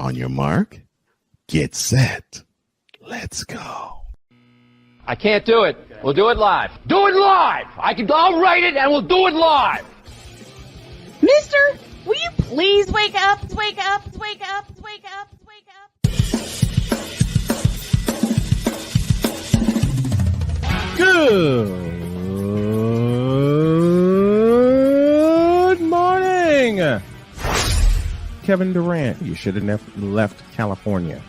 On your mark, get set. Let's go. I can't do it. We'll do it live. Do it live! I'll write it and we'll do it live! Mister, will you please wake up, wake up, wake up, wake up, wake up? Good morning. Kevin Durant, you should have left California.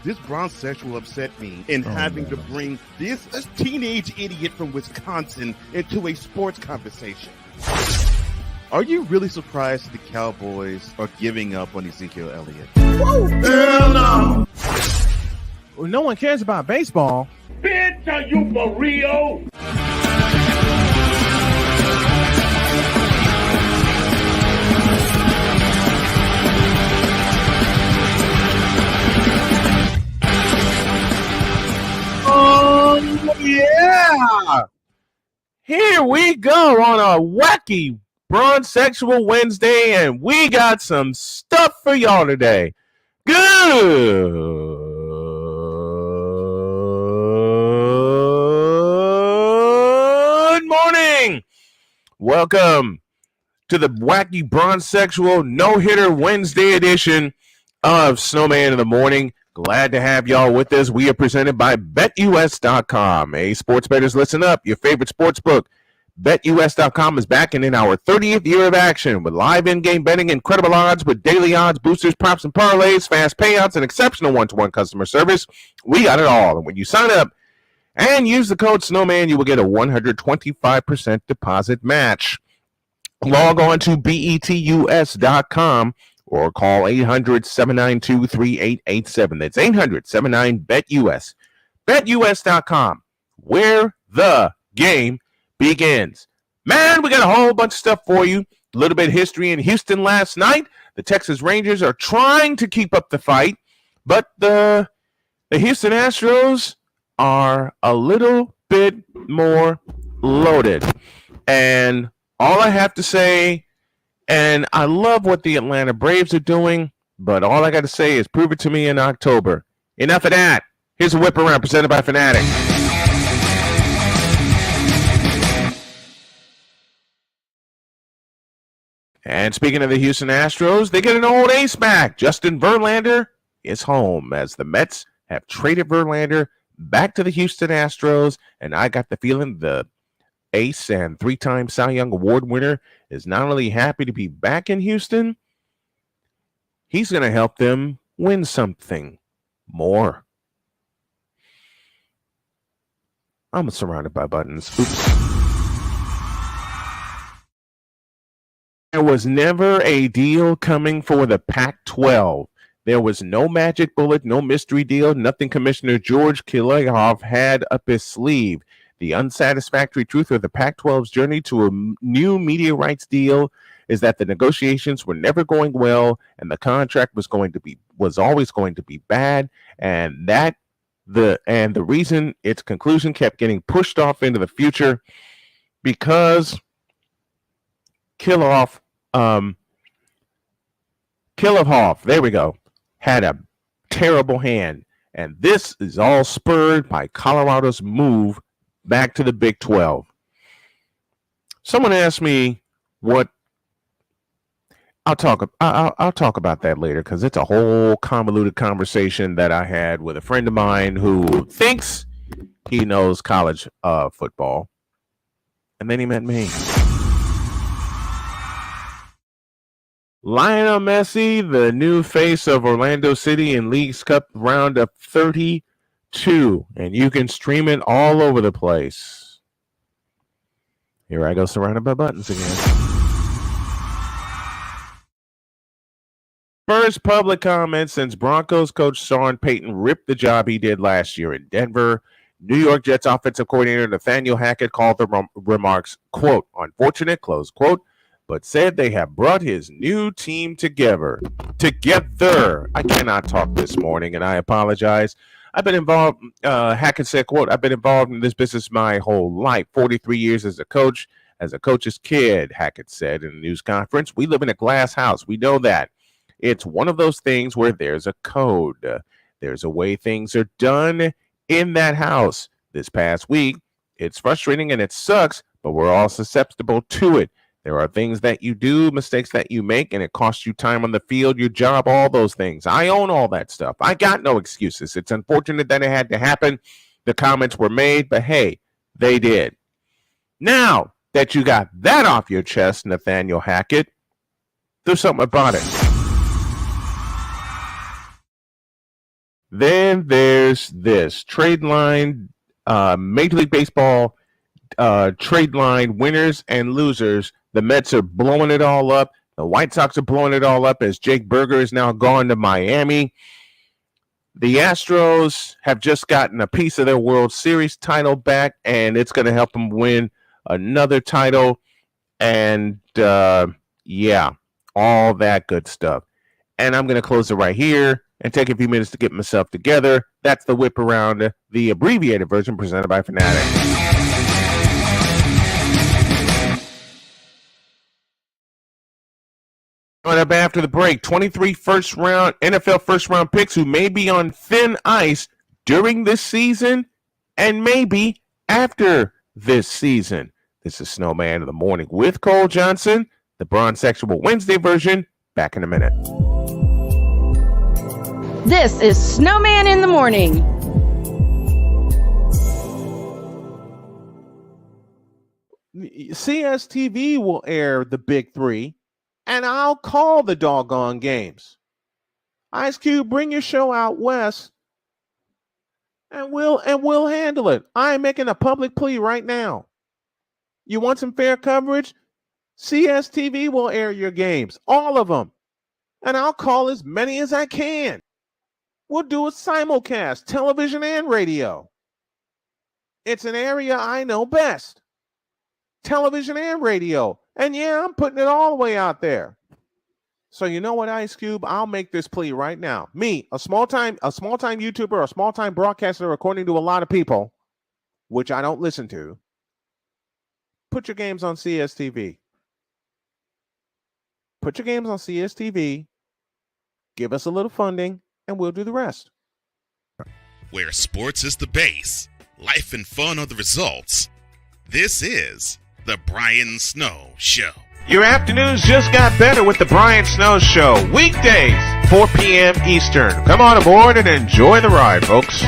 This bronzesexual upset me in having to bring this teenage idiot from Wisconsin into a sports conversation. Are you really surprised that the Cowboys are giving up on Ezekiel Elliott? Whoa. Hell no! Well, no one cares about baseball. Bitch, are you for real? Oh, yeah! Here we go on a wacky Bronzesexual Wednesday, and we got some stuff for y'all today. Good morning! Welcome to the wacky Bronzesexual No-Hitter Wednesday edition of Snowman in the Morning. Glad to have y'all with us. We are presented by BetUS.com. Hey, sports bettors, listen up. Your favorite sports book, BetUS.com, is back and in our 30th year of action with live in-game betting, incredible odds with daily odds, boosters, props, and parlays, fast payouts, and exceptional one-to-one customer service. We got it all. And when you sign up and use the code Snowman, you will get a 125% deposit match. Log on to BETUS.com. or call 800-792-3887. That's 800-79-BET-US. BetUS.com, where the game begins. Man, we got a whole bunch of stuff for you. A little bit of history in Houston last night. The Texas Rangers are trying to keep up the fight, but the Houston Astros are a little bit more loaded. And all I have to say, and I love what the Atlanta Braves are doing, but all I got to say is prove it to me in October. Enough of that. Here's a whip around presented by Fanatic. And speaking of the Houston Astros, they get an old ace back. Justin Verlander is home as the Mets have traded Verlander back to the Houston Astros, and I got the feeling the ace and three-time Cy Young Award winner is not only happy to be back in Houston, he's going to help them win something more. I'm surrounded by buttons. Oops. There was never a deal coming for the Pac-12. There was no magic bullet, no mystery deal, nothing Commissioner George Kilayoff had up his sleeve. The unsatisfactory truth of the Pac-12's journey to a new media rights deal is that the negotiations were never going well, and the contract was always going to be bad, and the reason its conclusion kept getting pushed off into the future because Kilayoff, there we go, had a terrible hand, and this is all spurred by Colorado's move back to the Big 12. Someone asked me what I'll talk about that later because it's a whole convoluted conversation that I had with a friend of mine who thinks he knows college football, and then he met me. Lionel Messi, the new face of Orlando City in League's Cup round of 32, and you can stream it all over the place. Here I go, surrounded by buttons again. First public comment since Broncos coach Sean Payton ripped the job he did last year in Denver. New York Jets offensive coordinator Nathaniel Hackett called the remarks, quote, unfortunate, close quote, but said they have brought his new team together. I cannot talk this morning, and I apologize. I've been involved, Hackett said, quote, I've been involved in this business my whole life, 43 years as a coach's kid, Hackett said in a news conference. We live in a glass house. We know that. It's one of those things where there's a code. There's a way things are done in that house. This past week, it's frustrating and it sucks, but we're all susceptible to it. There are things that you do, mistakes that you make, and it costs you time on the field, your job, all those things. I own all that stuff. I got no excuses. It's unfortunate that it had to happen. The comments were made, but hey, they did. Now that you got that off your chest, Nathaniel Hackett, do something about it. Then there's this trade line, Major League Baseball trade line winners and losers. The Mets are blowing it all up. The White Sox are blowing it all up as Jake Berger is now gone to Miami. The Astros have just gotten a piece of their World Series title back, and it's going to help them win another title. And, yeah, all that good stuff. And I'm going to close it right here and take a few minutes to get myself together. That's the Whip Around, the abbreviated version presented by Fanatics. Coming up after the break, 23 NFL first-round picks who may be on thin ice during this season and maybe after this season. This is Snowman in the Morning with Cole Johnson, the Bronze Sexual Wednesday version. Back in a minute. This is Snowman in the Morning. CSTV will air the Big Three, and I'll call the doggone games. Ice Cube, bring your show out west, and we'll handle it. I'm making a public plea right now. You want some fair coverage? CSTV will air your games, all of them, and I'll call as many as I can. We'll do a simulcast, television and radio. It's an area I know best. Television and radio. And yeah, I'm putting it all the way out there. So you know what, Ice Cube? I'll make this plea right now. Me, a small-time YouTuber, a small-time broadcaster, according to a lot of people, which I don't listen to, put your games on CSTV. Put your games on CSTV. Give us a little funding, and we'll do the rest. Where sports is the base, life and fun are the results. This is The Brian Snow Show. Your afternoons just got better with The Brian Snow Show. Weekdays, 4 p.m. Eastern. Come on aboard and enjoy the ride, folks.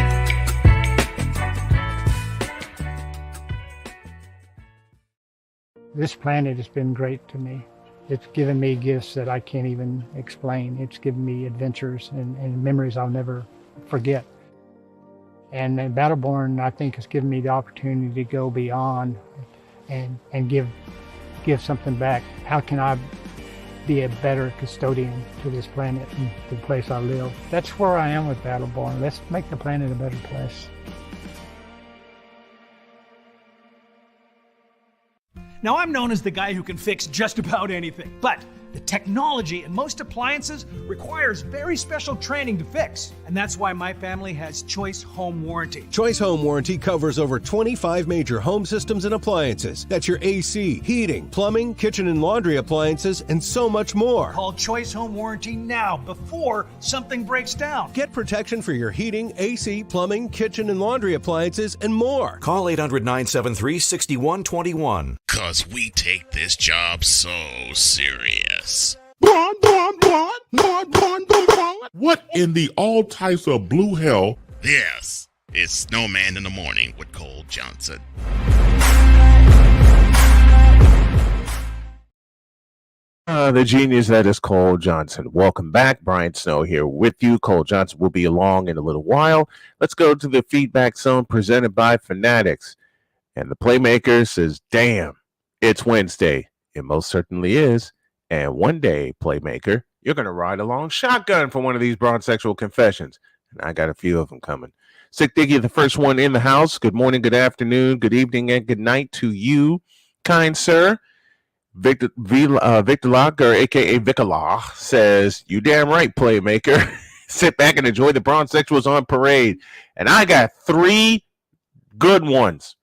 This planet has been great to me. It's given me gifts that I can't even explain. It's given me adventures and memories I'll never forget. And Battleborn, I think, has given me the opportunity to go beyond and give something back. How can I be a better custodian to this planet and the place I live? That's where I am with Battleborn. Let's make the planet a better place. Now, I'm known as the guy who can fix just about anything, but the technology in most appliances requires very special training to fix. And that's why my family has Choice Home Warranty. Choice Home Warranty covers over 25 major home systems and appliances. That's your AC, heating, plumbing, kitchen and laundry appliances, and so much more. Call Choice Home Warranty now before something breaks down. Get protection for your heating, AC, plumbing, kitchen and laundry appliances, and more. Call 800-973-6121. 'Cause we take this job so serious. What in the all types of blue hell? This is Snowman in the Morning with Cole Johnson. The genius that is Cole Johnson. Welcome back. Brian Snow here with you. Cole Johnson will be along in a little while. Let's go to the feedback zone presented by Fanatics. And the Playmaker says, damn, it's Wednesday. It most certainly is. And one day, Playmaker, you're going to ride along shotgun for one of these broad sexual confessions. And I got a few of them coming. Sick Diggy, the first one in the house. Good morning, good afternoon, good evening, and good night to you, kind sir. Victor Locke, or a.k.a. Vicala, says, you damn right, Playmaker. Sit back and enjoy the broad sexuals on parade. And I got 3 good ones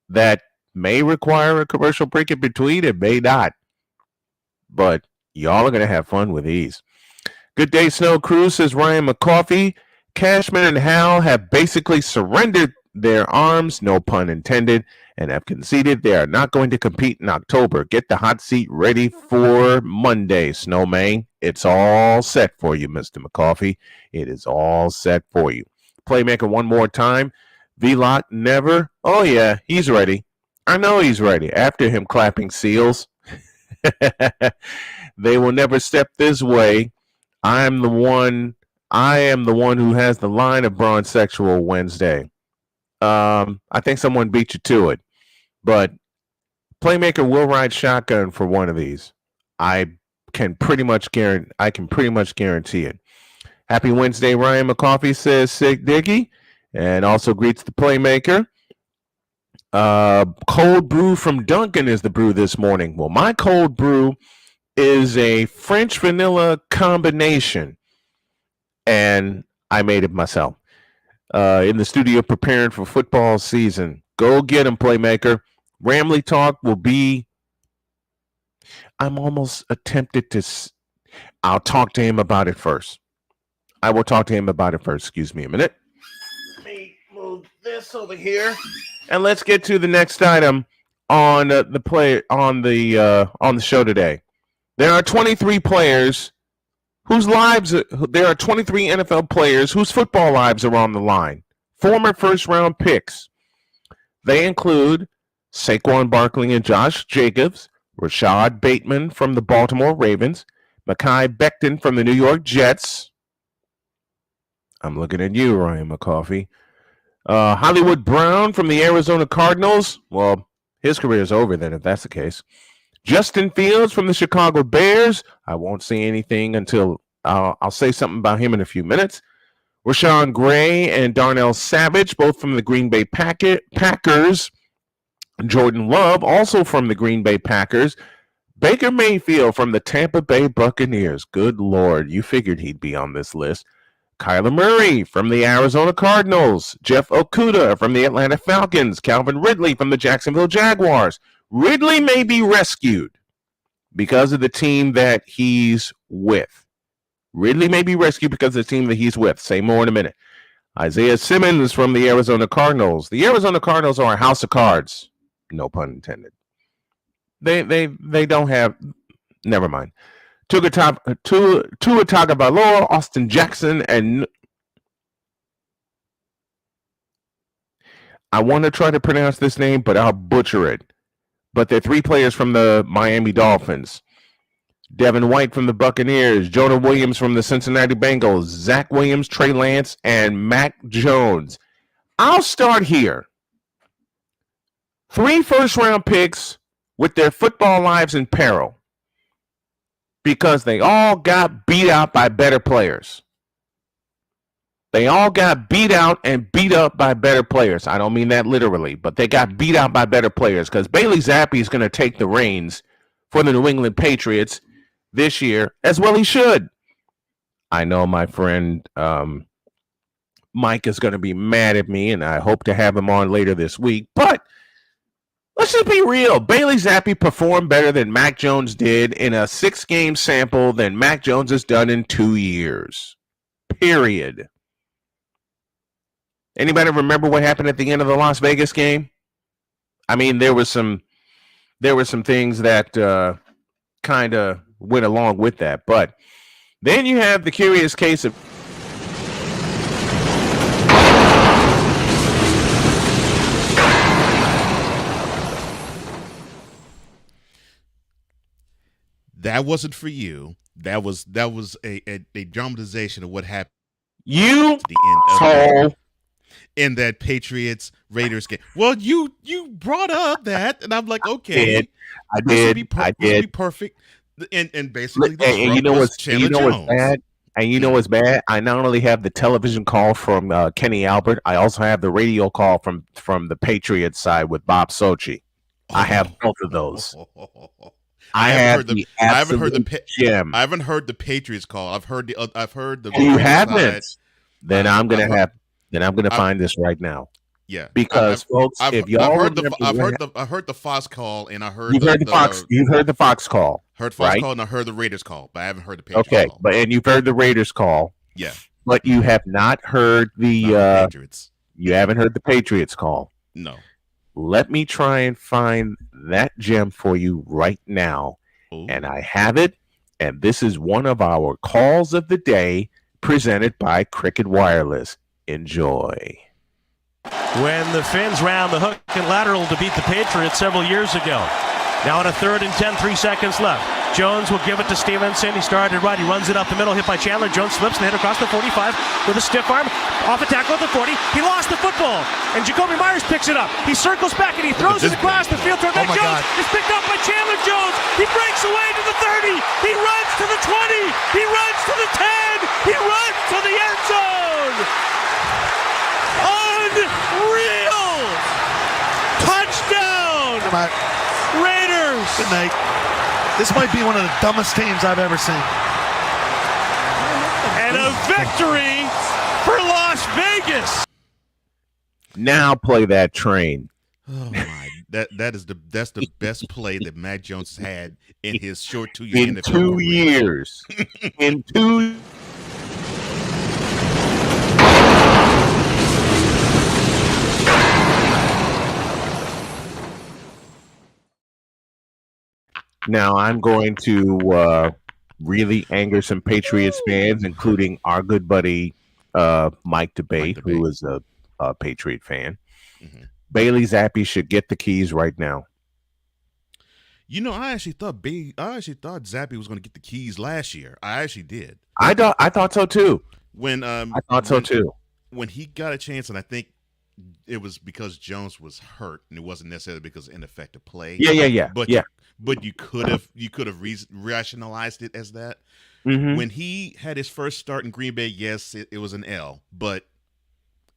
that may require a commercial break in between. It may not. But y'all are going to have fun with these. Good day, Snow Crew, says Ryan McCoffey. Cashman and Hal have basically surrendered their arms, no pun intended, and have conceded they are not going to compete in October. Get the hot seat ready for Monday, Snowman. It's all set for you, Mr. McCoffey. It is all set for you. Playmaker one more time. V-Lock never. Oh, yeah, he's ready. I know he's ready. After him clapping seals. They will never step this way. I am the one who has the line of Bronze Sexual Wednesday. I think someone beat you to it. But Playmaker will ride shotgun for one of these. I can pretty much guarantee it. Happy Wednesday, Ryan McCoffey, says Sig Diggy, and also greets the Playmaker. Cold brew from Duncan is the brew this morning. Well, my cold brew is a French vanilla combination, and I made it myself. In the studio preparing for football season. Go get him, Playmaker. Ramley Talk will be... I'm almost tempted to... I'll talk to him about it first. I will talk to him about it first. Excuse me a minute. Let me move this over here. And let's get to the next item on the show today. There are 23 players whose lives, there are 23 NFL players whose football lives are on the line. Former first-round picks. They include Saquon Barkley and Josh Jacobs, Rashad Bateman from the Baltimore Ravens, Mekhi Becton from the New York Jets. I'm looking at you, Ryan McCoffey. Hollywood Brown from the Arizona Cardinals. Well, his career is over then if that's the case. Justin Fields from the Chicago Bears. I won't say anything until I'll say something about him in a few minutes. Rashawn Gray and Darnell Savage, both from the Green Bay Packers. Jordan Love, also from the Green Bay Packers. Baker Mayfield from the Tampa Bay Buccaneers. Good Lord, you figured he'd be on this list. Kyler Murray from the Arizona Cardinals. Jeff Okudah from the Atlanta Falcons. Calvin Ridley from the Jacksonville Jaguars. Ridley may be rescued because of the team that he's with. Ridley may be rescued because of the team that he's with. Say more in a minute. Isaiah Simmons from the Arizona Cardinals. The Arizona Cardinals are a house of cards. No pun intended. They don't have... Never mind. Tua Tagovailoa, Austin Jackson, and... I want to try to pronounce this name, but I'll butcher it. But they're three players from the Miami Dolphins. Devin White from the Buccaneers, Jonah Williams from the Cincinnati Bengals, Zach Williams, Trey Lance, and Mac Jones. I'll start here. 3 first-round picks with their football lives in peril because they all got beat out by better players. They all got beat out and beat up by better players. I don't mean that literally, but they got beat out by better players because Bailey Zappi is going to take the reins for the New England Patriots this year, as well he should. I know my friend Mike is going to be mad at me, and I hope to have him on later this week, but let's just be real. Bailey Zappi performed better than Mac Jones did in a 6-game sample than Mac Jones has done in 2 years. Period. Anybody remember what happened at the end of the Las Vegas game? I mean, there were some things that kind of went along with that. But then you have the curious case of that wasn't for you. That was a dramatization of what happened. You at the end of in that Patriots Raiders game. Well, you brought up that, and I'm like, okay, I did. Would be perfect. And basically, and you know what's bad. And you know what's bad? I not only have the television call from Kenny Albert, I also have the radio call from the Patriots side with Bob Sochi. I have both of those. I haven't heard the Patriots call. I've heard the. You haven't? Then I'm gonna find this right now. Yeah, Because folks, if y'all I heard the Fox call, and I heard you've heard the Fox call. Heard Fox right? call, and I heard the Raiders call, but I haven't heard the Patriots call. And you've heard the Raiders call. Yeah, but you have not heard the Patriots. You haven't heard the Patriots call. No. Let me try and find that gem for you right now. Ooh. And I have it. And this is one of our calls of the day presented by Cricket Wireless. Enjoy. When the Finns round the hook and lateral to beat the Patriots several years ago. Now on a 3rd and 10, 3 seconds left. Jones will give it to Stevenson. He started right. He runs it up the middle, hit by Chandler. Jones slips and hit across the 45 with a stiff arm. Off a tackle at the 40. He lost the football. And Jacoby Myers picks it up. He circles back and he throws it across the field toward Jones. God. It's picked up by Chandler Jones. He breaks away to the 30. He runs to the 20. He runs to the 10. He runs to the end zone. Unreal. Touchdown. Raiders. Good night. This might be one of the dumbest teams I've ever seen. And a victory for Las Vegas. Now play that train. Oh my! That's the best play that Mac Jones has had in his short 2 years. In 2 years. In 2. Now I'm going to really anger some Patriots fans, including our good buddy Mike DeBate, who is a Patriot fan. Mm-hmm. Bailey Zappi should get the keys right now. You know, I actually thought Zappi was going to get the keys last year. I actually did. I thought so too. When he got a chance, and I think it was because Jones was hurt, and it wasn't necessarily because of ineffective play. Yeah. But you could have rationalized it as that. Mm-hmm. When he had his first start in Green Bay, yes, it was an L, but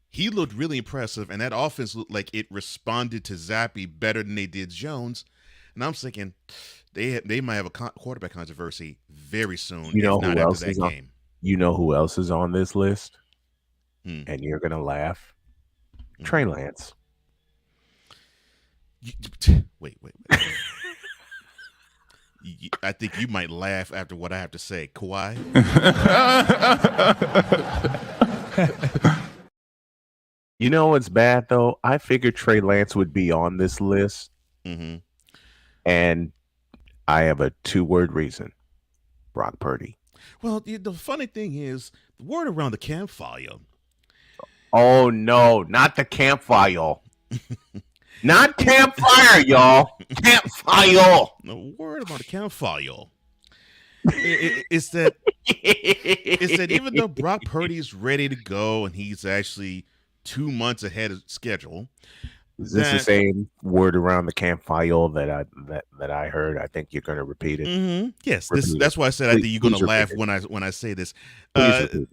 he looked really impressive, and that offense looked like it responded to Zappi better than they did Jones. And I'm thinking they might have a quarterback controversy very soon. You know who else is on? You know who else is on this list? And you're gonna laugh. Trey Lance. Wait. I think you might laugh after what I have to say. Kawhi? You know what's bad, though? I figured Trey Lance would be on this list. Mm-hmm. And I have a 2-word reason. Brock Purdy. Well, the funny thing is, the word around the campfire. Oh, no, not the campfire. Not campfire, y'all. Campfire. The word about the campfire is that even though Brock Purdy's ready to go and he's actually 2 months ahead of schedule. Is this the same word around the campfire that I heard? I think you're going to repeat it. Mm-hmm. Yes, that's why I said I think you're going to laugh when I say this. The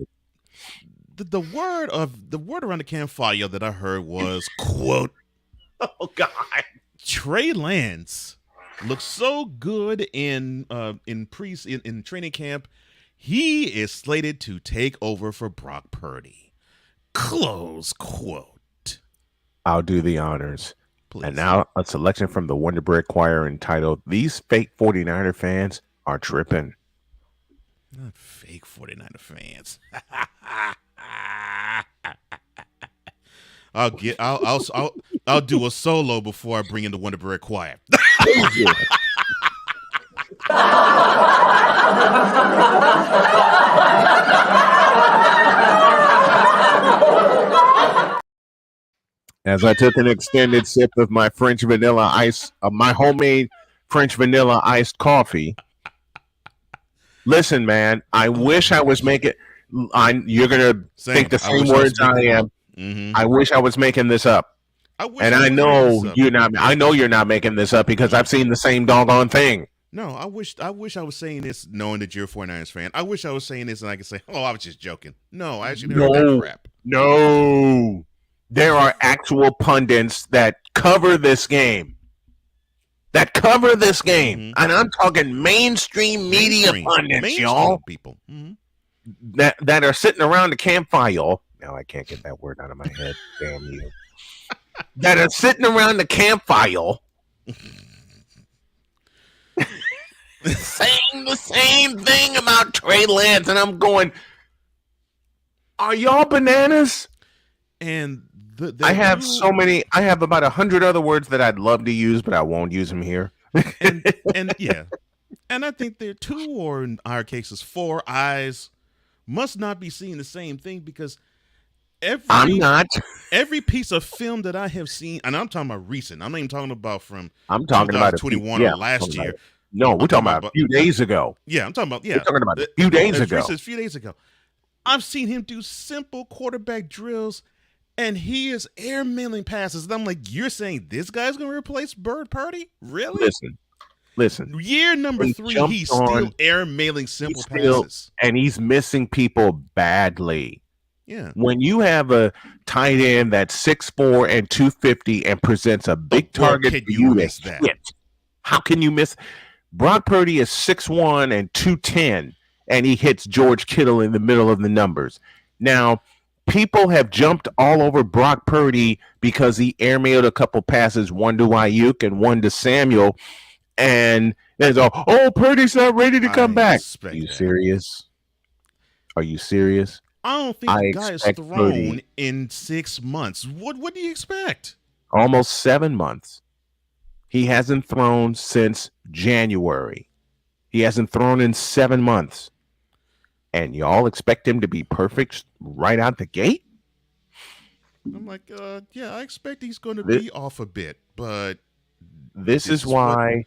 word around the campfire that I heard was, quote, "Oh God, Trey Lance looks so good in training camp. He is slated to take over for Brock Purdy." Close quote. I'll do the honors. Please. And now a selection from the Wonder Bread Choir entitled "These Fake 49er Fans Are Tripping." Not fake 49er fans. I'll do a solo before I bring in the Wonder Bread Choir. As I took an extended sip of my French vanilla ice, my homemade French vanilla iced coffee. Listen, man, I wish I was making. You're gonna think the same words I am. Mm-hmm. I wish I was making this up, I know you're not. I know you're not making this up because I've seen the same doggone thing. No, I wish I was saying this knowing that you're a 49ers fan. I wish I was saying this and I could say, "Oh, I was just joking." No, I actually heard that crap. No, there are actual pundits that cover this game. Mm-hmm. And I'm talking mainstream media pundits, y'all. People. Mm-hmm. That are sitting around the campfire. Now I can't get that word out of my head. Damn you. that are sitting around the campfire saying the same thing about Trey Lance, and I'm going, are y'all bananas? And I have so many. I have about 100 other words that I'd love to use, but I won't use them here. and yeah, and I think there are 2, or in our cases 4 eyes must not be seeing the same thing, because every piece of film that I have seen, and I'm talking about recent. I'm not even talking about from 2021 or last year. No, we're talking about a few days ago. Yeah, I'm talking about We're talking about a few days ago. A few days ago, I've seen him do simple quarterback drills, and he is airmailing passes. And I'm like, you're saying this guy's going to replace Bird Purdy? Really? Listen. Year number 3, he's still airmailing simple passes. And he's missing people badly. Yeah. When you have a tight end that's 6'4" and 250 and presents a big target for you to hit, how can you miss? Brock Purdy is 6'1" and 210, and he hits George Kittle in the middle of the numbers. Now, people have jumped all over Brock Purdy because he airmailed a couple passes, one to Ayuk and one to Samuel, and there's Purdy's not ready to come back. Are you serious? Are you serious? I don't think the guy is thrown in 6 months. What do you expect? Almost 7 months. He hasn't thrown since January. He hasn't thrown in 7 months. And y'all expect him to be perfect right out the gate? I'm like, yeah, I expect he's going to be off a bit, but this is why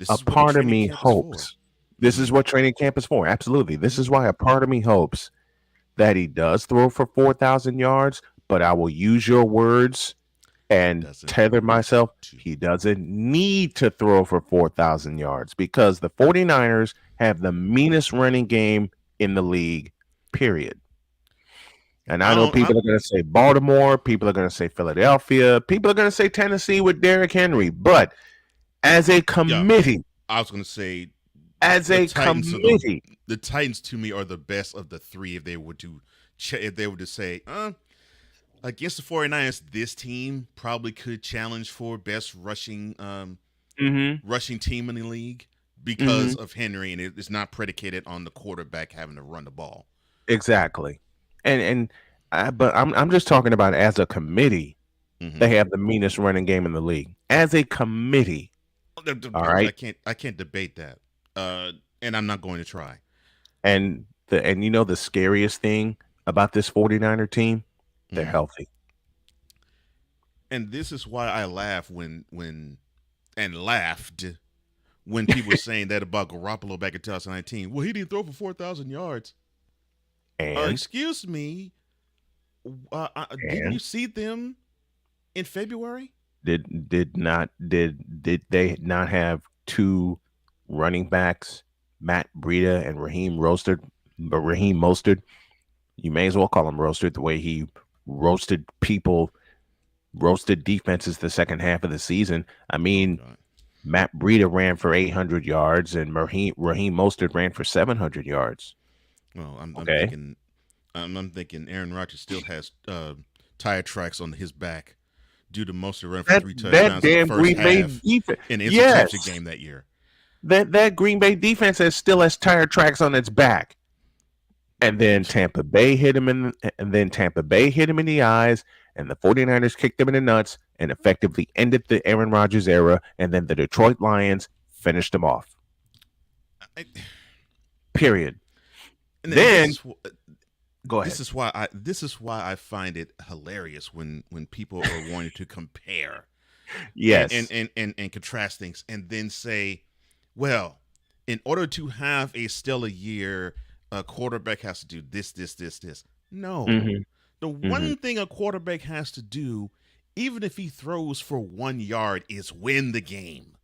a part of me hopes. This is what training camp is for. Absolutely. This is why a part of me hopes that he does throw for 4,000 yards, but I will use your words and tether myself. He doesn't need to throw for 4,000 yards because the 49ers have the meanest running game in the league, period. And I know people are going to say Baltimore, people are going to say Philadelphia, people are going to say Tennessee with Derrick Henry, but as a committee, I was going to say, as a committee, the Titans to me are the best of the 3. If they were to say, against the 49ers, this team probably could challenge for best rushing rushing team in the league because of Henry, and it's not predicated on the quarterback having to run the ball. Exactly, but I'm just talking about as a committee, they have the meanest running game in the league. As a committee, all right, I can't debate that, and I'm not going to try. And you know the scariest thing about this 49er team, they're healthy. And this is why I laughed when people were saying that about Garoppolo back in 2019. Well, he didn't throw for 4,000 yards. And excuse me, didn't you see them in February? Did they not have 2 running backs, Matt Breida and Raheem Mostert? You may as well call him Roasted, the way he roasted defenses the second half of the season. I mean, Matt Breida ran for 800 yards and Raheem Mostert ran for 700 yards. Well, I'm thinking Aaron Rodgers still has tire tracks on his back due to Mostert running for 3 touchdowns in the first half in the championship game that year. That Green Bay defense still has tire tracks on its back. And then Tampa Bay hit him in the eyes, and the 49ers kicked him in the nuts and effectively ended the Aaron Rodgers era, and then the Detroit Lions finished him off. Period. And then go ahead. This is why I find it hilarious when people are wanting to compare and contrast things and then say, well, in order to have a stellar year, a quarterback has to do this. No. The one thing a quarterback has to do, even if he throws for 1 yard, is win the game.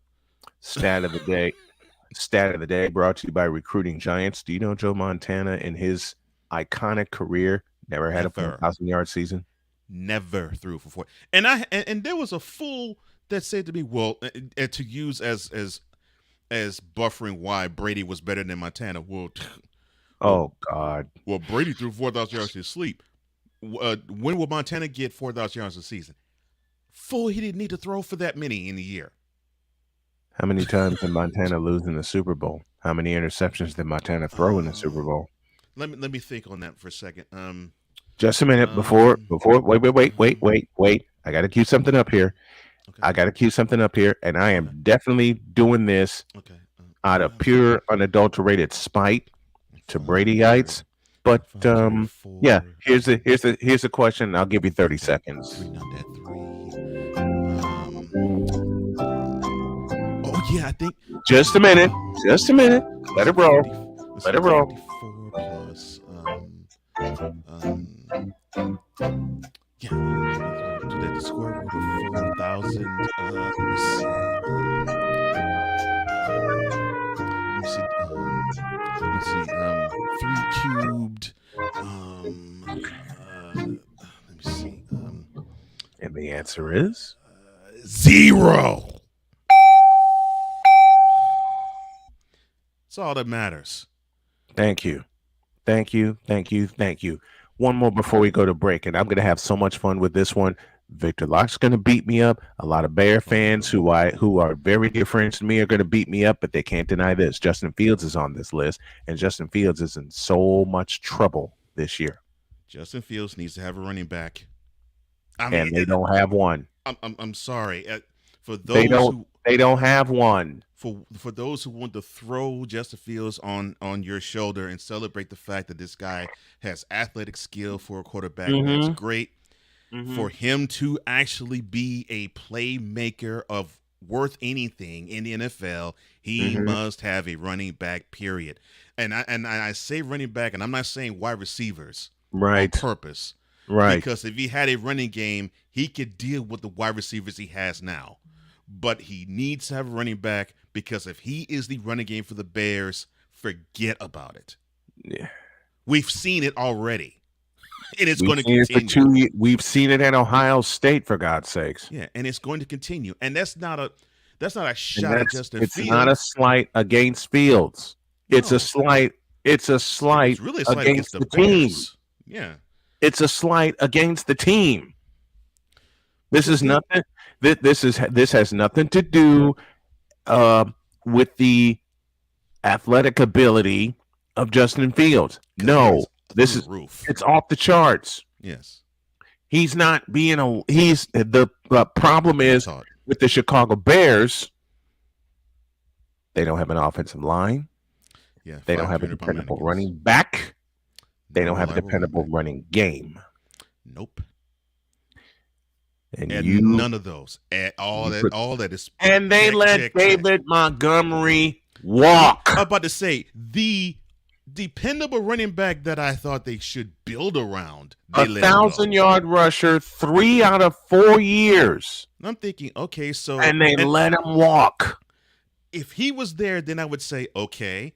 Stat of the day brought to you by Recruiting Giants. Do you know Joe Montana in his iconic career never had a 4,000-yard season? Never threw for 4. And there was a fool that said to me, well, to use as buffering why Brady was better than Montana. Well, oh God. Well, Brady threw 4,000 yards in his sleep. When will Montana get 4,000 yards a season? Fool, he didn't need to throw for that many in a year. How many times did Montana lose in the Super Bowl? How many interceptions did Montana throw in the Super Bowl? Let me think on that for a second. Just a minute before wait. I got to cue something up here. Okay. And I am definitely doing this out of pure, unadulterated spite to Bradyites. But yeah, here's the question. I'll give you 30 seconds. Oh yeah, I think. Just a minute. Let it roll. 34 plus. Yeah, do that. The square root of 4,000. Let me see. Let's see. 3 cubed. Let me see. And the answer is 0. That's all that matters. Thank you. One more before we go to break, and I'm going to have so much fun with this one. Victor Locke's going to beat me up. A lot of Bear fans who are very dear friends to me are going to beat me up, but they can't deny this. Justin Fields is on this list, and Justin Fields is in so much trouble this year. Justin Fields needs to have a running back. And they don't have one. I'm sorry. For those they don't have one. For those who want to throw Justin Fields on your shoulder and celebrate the fact that this guy has athletic skill for a quarterback, that's great. For him to actually be a playmaker of worth anything in the NFL, he must have a running back, period. And I say running back, and I'm not saying wide receivers on purpose. Right. Because if he had a running game, he could deal with the wide receivers he has now. But he needs to have a running back, because if he is the running game for the Bears, forget about it. Yeah. We've seen it already. And it's going to continue. We've seen it at Ohio State, for God's sakes. Yeah, and it's going to continue. And that's not a shot at Justin Fields. It's not a slight against Fields. No. It's a slight really a slight against the team. Yeah. It's a slight against the team. This is nothing. This has nothing to do with the athletic ability of Justin Fields. No, it's off the charts. Yes, he's not being the problem is with the Chicago Bears. They don't have an offensive line. Yeah, they don't have a dependable running back. They don't have a dependable running game. Nope. And none of those at all. That is. And they let David Montgomery walk. I'm about to say the dependable running back that I thought they should build around. 1,000-yard rusher 3 out of 4 years. And I'm thinking, okay, so and they let him walk. If he was there, then I would say, okay,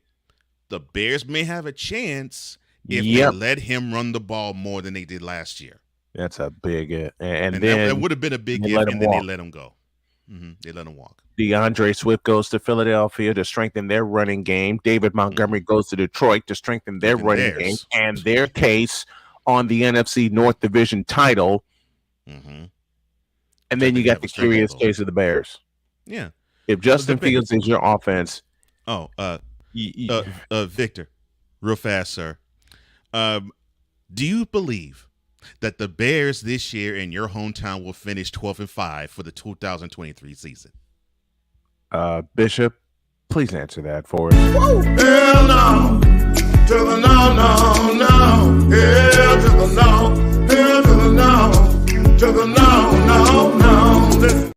the Bears may have a chance if they let him run the ball more than they did last year. That's a big and then that would have been a big if, and then they let him go. They let him walk. DeAndre Swift goes to Philadelphia to strengthen their running game. David Montgomery goes to Detroit to strengthen their running game and their case on the NFC North Division title. And then you got the curious case of the Bears. Yeah. If Justin Fields is your offense. Victor, real fast, sir. Do you believe that the Bears this year in your hometown will finish 12-5 for the 2023 season? Bishop, please answer that for us. Hell no, to the no, no, no. Hell to the no, hell to the no, to the no, no, no.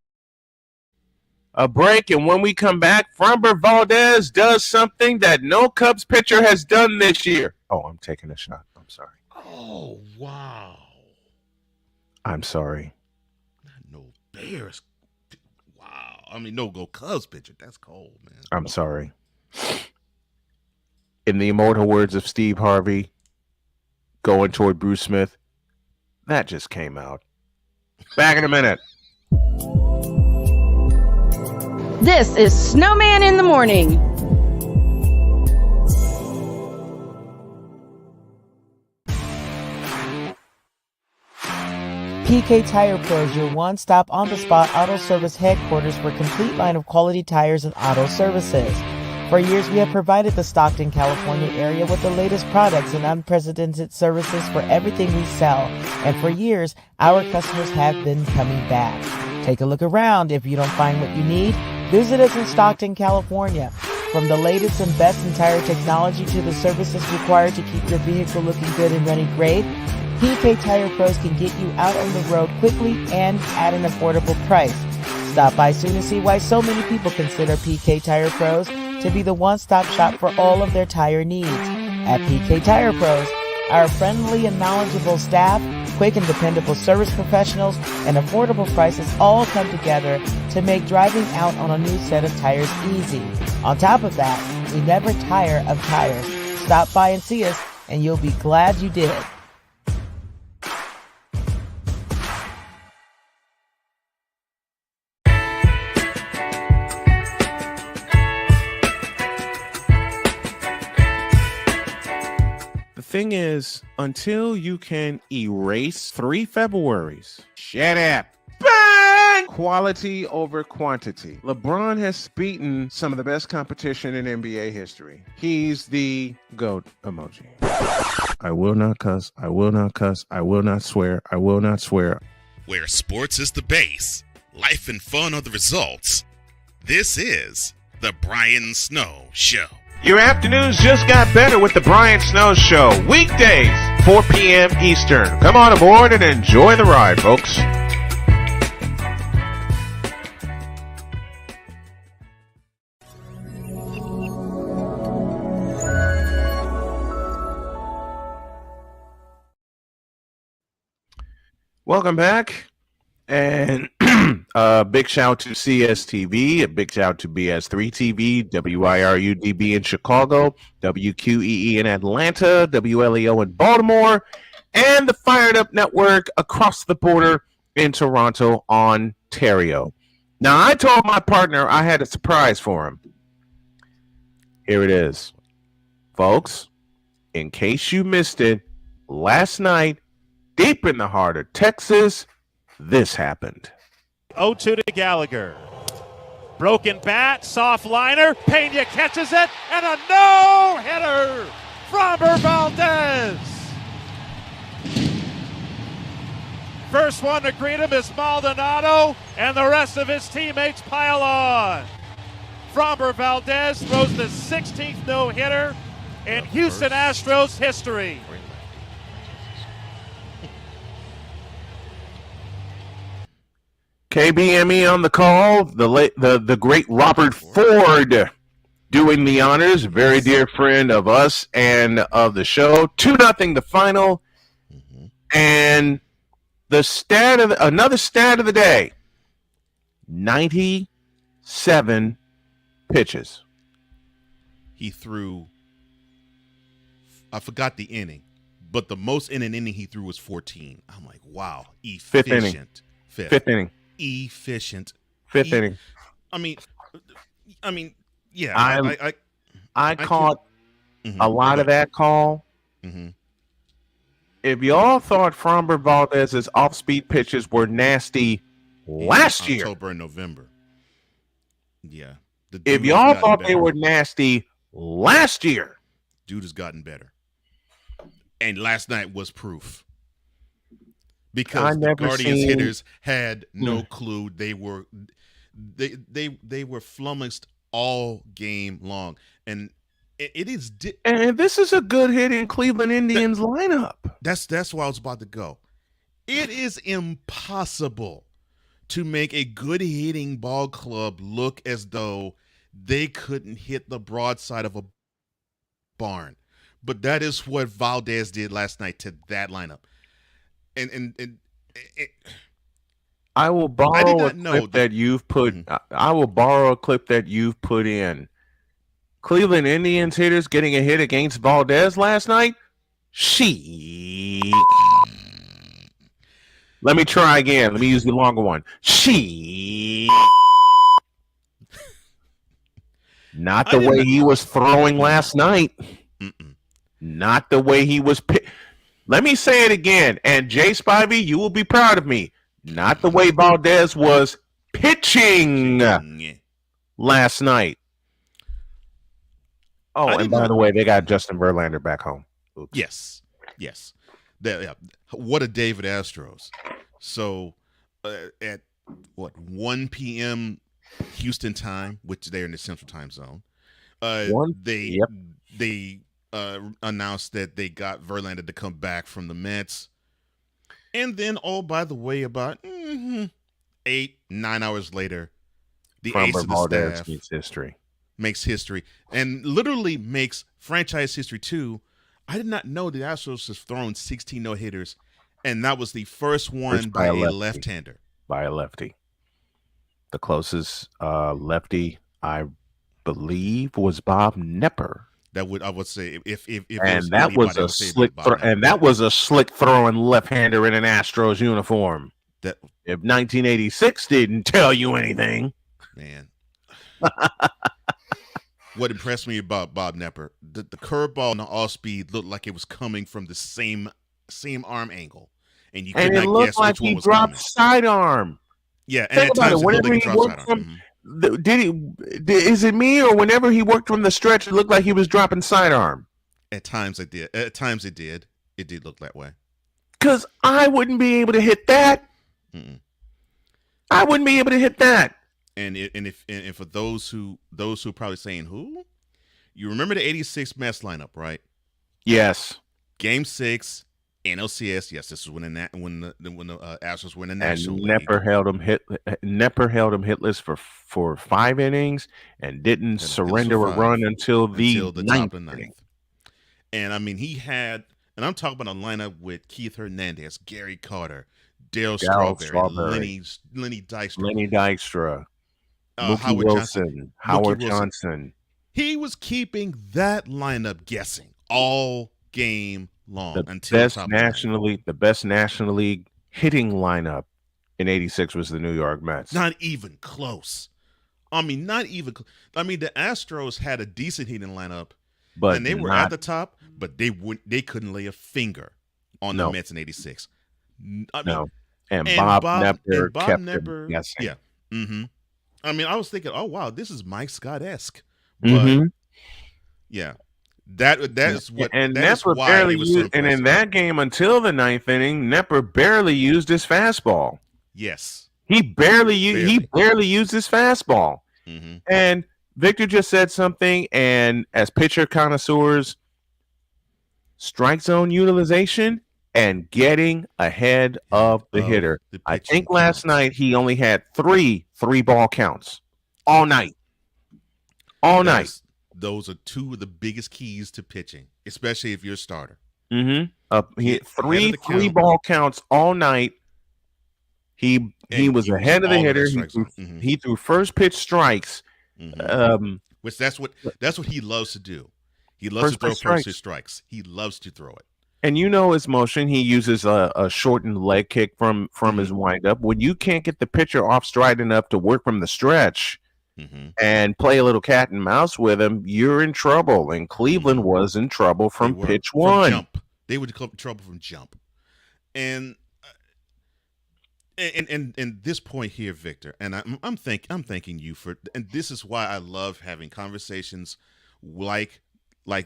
A break, and when we come back, Framber Valdez does something that no Cubs pitcher has done this year. Oh, I'm taking a shot. I'm sorry. Oh, wow. I'm sorry. No Bears. Wow. I mean, no Cubs pitcher. That's cold, man. I'm sorry. In the immortal words of Steve Harvey, going toward Bruce Smith, that just came out. Back in a minute. This is Snowman in the Morning. PK Tire Pros, your one-stop on-the-spot auto service headquarters for a complete line of quality tires and auto services. For years, we have provided the Stockton, California area with the latest products and unprecedented services for everything we sell. And for years, our customers have been coming back. Take a look around. If you don't find what you need, visit us in Stockton, California. From the latest and best in tire technology to the services required to keep your vehicle looking good and running great, PK Tire Pros can get you out on the road quickly and at an affordable price. Stop by soon and see why so many people consider PK Tire Pros to be the one-stop shop for all of their tire needs. At PK Tire Pros, our friendly and knowledgeable staff, quick and dependable service professionals, and affordable prices all come together to make driving out on a new set of tires easy. On top of that, we never tire of tires. Stop by and see us, and you'll be glad you did. Thing is, until you can erase 3 Februaries, shut up. Bang! Quality over quantity. LeBron has beaten some of the best competition in NBA history. He's the GOAT emoji. I will not cuss. I will not cuss. I will not swear. I will not swear. Where sports is the base, life and fun are the results. This is the Brian Snow Show. Your afternoons just got better with the Brian Snow Show. Weekdays, 4 p.m. Eastern. Come on aboard and enjoy the ride, folks. Welcome back. And big shout to CSTV, a big shout to BS3 TV, WIRUDB in Chicago, WQEE in Atlanta, WLEO in Baltimore, and the Fired Up Network across the border in Toronto, Ontario. Now, I told my partner I had a surprise for him. Here it is. Folks, in case you missed it, last night, deep in the heart of Texas, this happened. 0-2 to Gallagher. Broken bat, soft liner. Pena catches it, and a no-hitter. Framber Valdez. First one to greet him is Maldonado, and the rest of his teammates pile on. Framber Valdez throws the 16th no-hitter in Houston Astros history. KBME on the call, the great Robert Ford doing the honors, very dear friend of us and of the show. 2-0 the final, and another stat of the day: 97 pitches. He threw, I forgot the inning, but the most in an inning he threw was 14. I'm like, wow, efficient. Fifth inning. Efficient. Fifth inning. I mean, yeah. I caught a lot of that call. If y'all thought Framber Valdez's off-speed pitches were nasty last year, October and November, yeah. If y'all thought they were nasty last year, dude has gotten better. And last night was proof. Because the Guardians hitters had no clue. They were flummoxed all game long. And it is and this is a good hitting Cleveland Indians lineup. That's where I was about to go. It is impossible to make a good hitting ball club look as though they couldn't hit the broadside of a barn. But that is what Valdez did last night to that lineup. And I will borrow a clip that you've put. I will borrow a clip that you've put in. Cleveland Indians hitters getting a hit against Valdez last night. Let me try again. Let me use the longer one. Not the way he was throwing last night. Not the way he was. Let me say it again. And Jay Spivey, you will be proud of me. Not the way Valdez was pitching last night. Oh, and by the way, they got Justin Verlander back home. Oops. Yes. What a day for the Astros. So at 1 p.m. Houston time, which they're in the Central Time Zone, they announced that they got Verlander to come back from the Mets. And then, by the way, about 8-9 hours later, the ace of the staff makes history and literally makes franchise history too. I did not know the Astros has thrown 16 no-hitters, and that was the first one by a left-hander. By a lefty. The closest lefty, I believe, was Bob Nepper. I would say if and that was a slick throwing left-hander in an Astros uniform. That if 1986 didn't tell you anything, man. What impressed me about Bob Nepper, the curveball and the off speed looked like it was coming from the same arm angle, and you could not guess which one was coming. Sidearm. Yeah, and at times whenever he worked from, is it me or whenever he worked from the stretch, it looked like he was dropping sidearm? At times it did. At times it did. It did look that way. Because I wouldn't be able to hit that. I wouldn't be able to hit that. And for those who probably saying who, you remember the '86 Mets lineup, right? Yes. Game 6, NLCS. Yes, this is when the Astros were in the National League. Nepper held him hitless for 5 innings and didn't surrender a run until the ninth inning. And I mean, he had, and I'm talking about a lineup with Keith Hernandez, Gary Carter, Dale Strawberry, Lenny Dykstra. Howard Wilson, Howard Johnson. He was keeping that lineup guessing all game long The best National League hitting lineup in '86 was the New York Mets. Not even close. I mean, not even. I mean, the Astros had a decent hitting lineup, and they were at the top, but they couldn't lay a finger on the Mets in '86. And Bob Nepper kept them guessing. Yeah. Mm-hmm. I mean, I was thinking, oh wow, this is Mike Scott-esque, but yeah, that's what. And Nepper barely used, and in that game until the 9th inning, Nepper barely used his fastball. Yes, he barely used his fastball. And Victor just said something, and as pitcher connoisseurs, strike zone utilization and getting ahead of the hitter. I think last night he only had three ball counts all night. Those are two of the biggest keys to pitching, especially if you're a starter. He hit three ball counts all night. He was ahead of the hitter. He threw first pitch strikes. Which that's what he loves to do. He loves to throw first pitch strikes. He loves to throw it. And you know his motion. He uses a shortened leg kick from his windup. When you can't get the pitcher off stride enough to work from the stretch and play a little cat and mouse with him, you're in trouble. And Cleveland was in trouble from pitch one. Jump. They were in trouble from jump. And this point here, Victor, and I'm thanking you for, and this is why I love having conversations like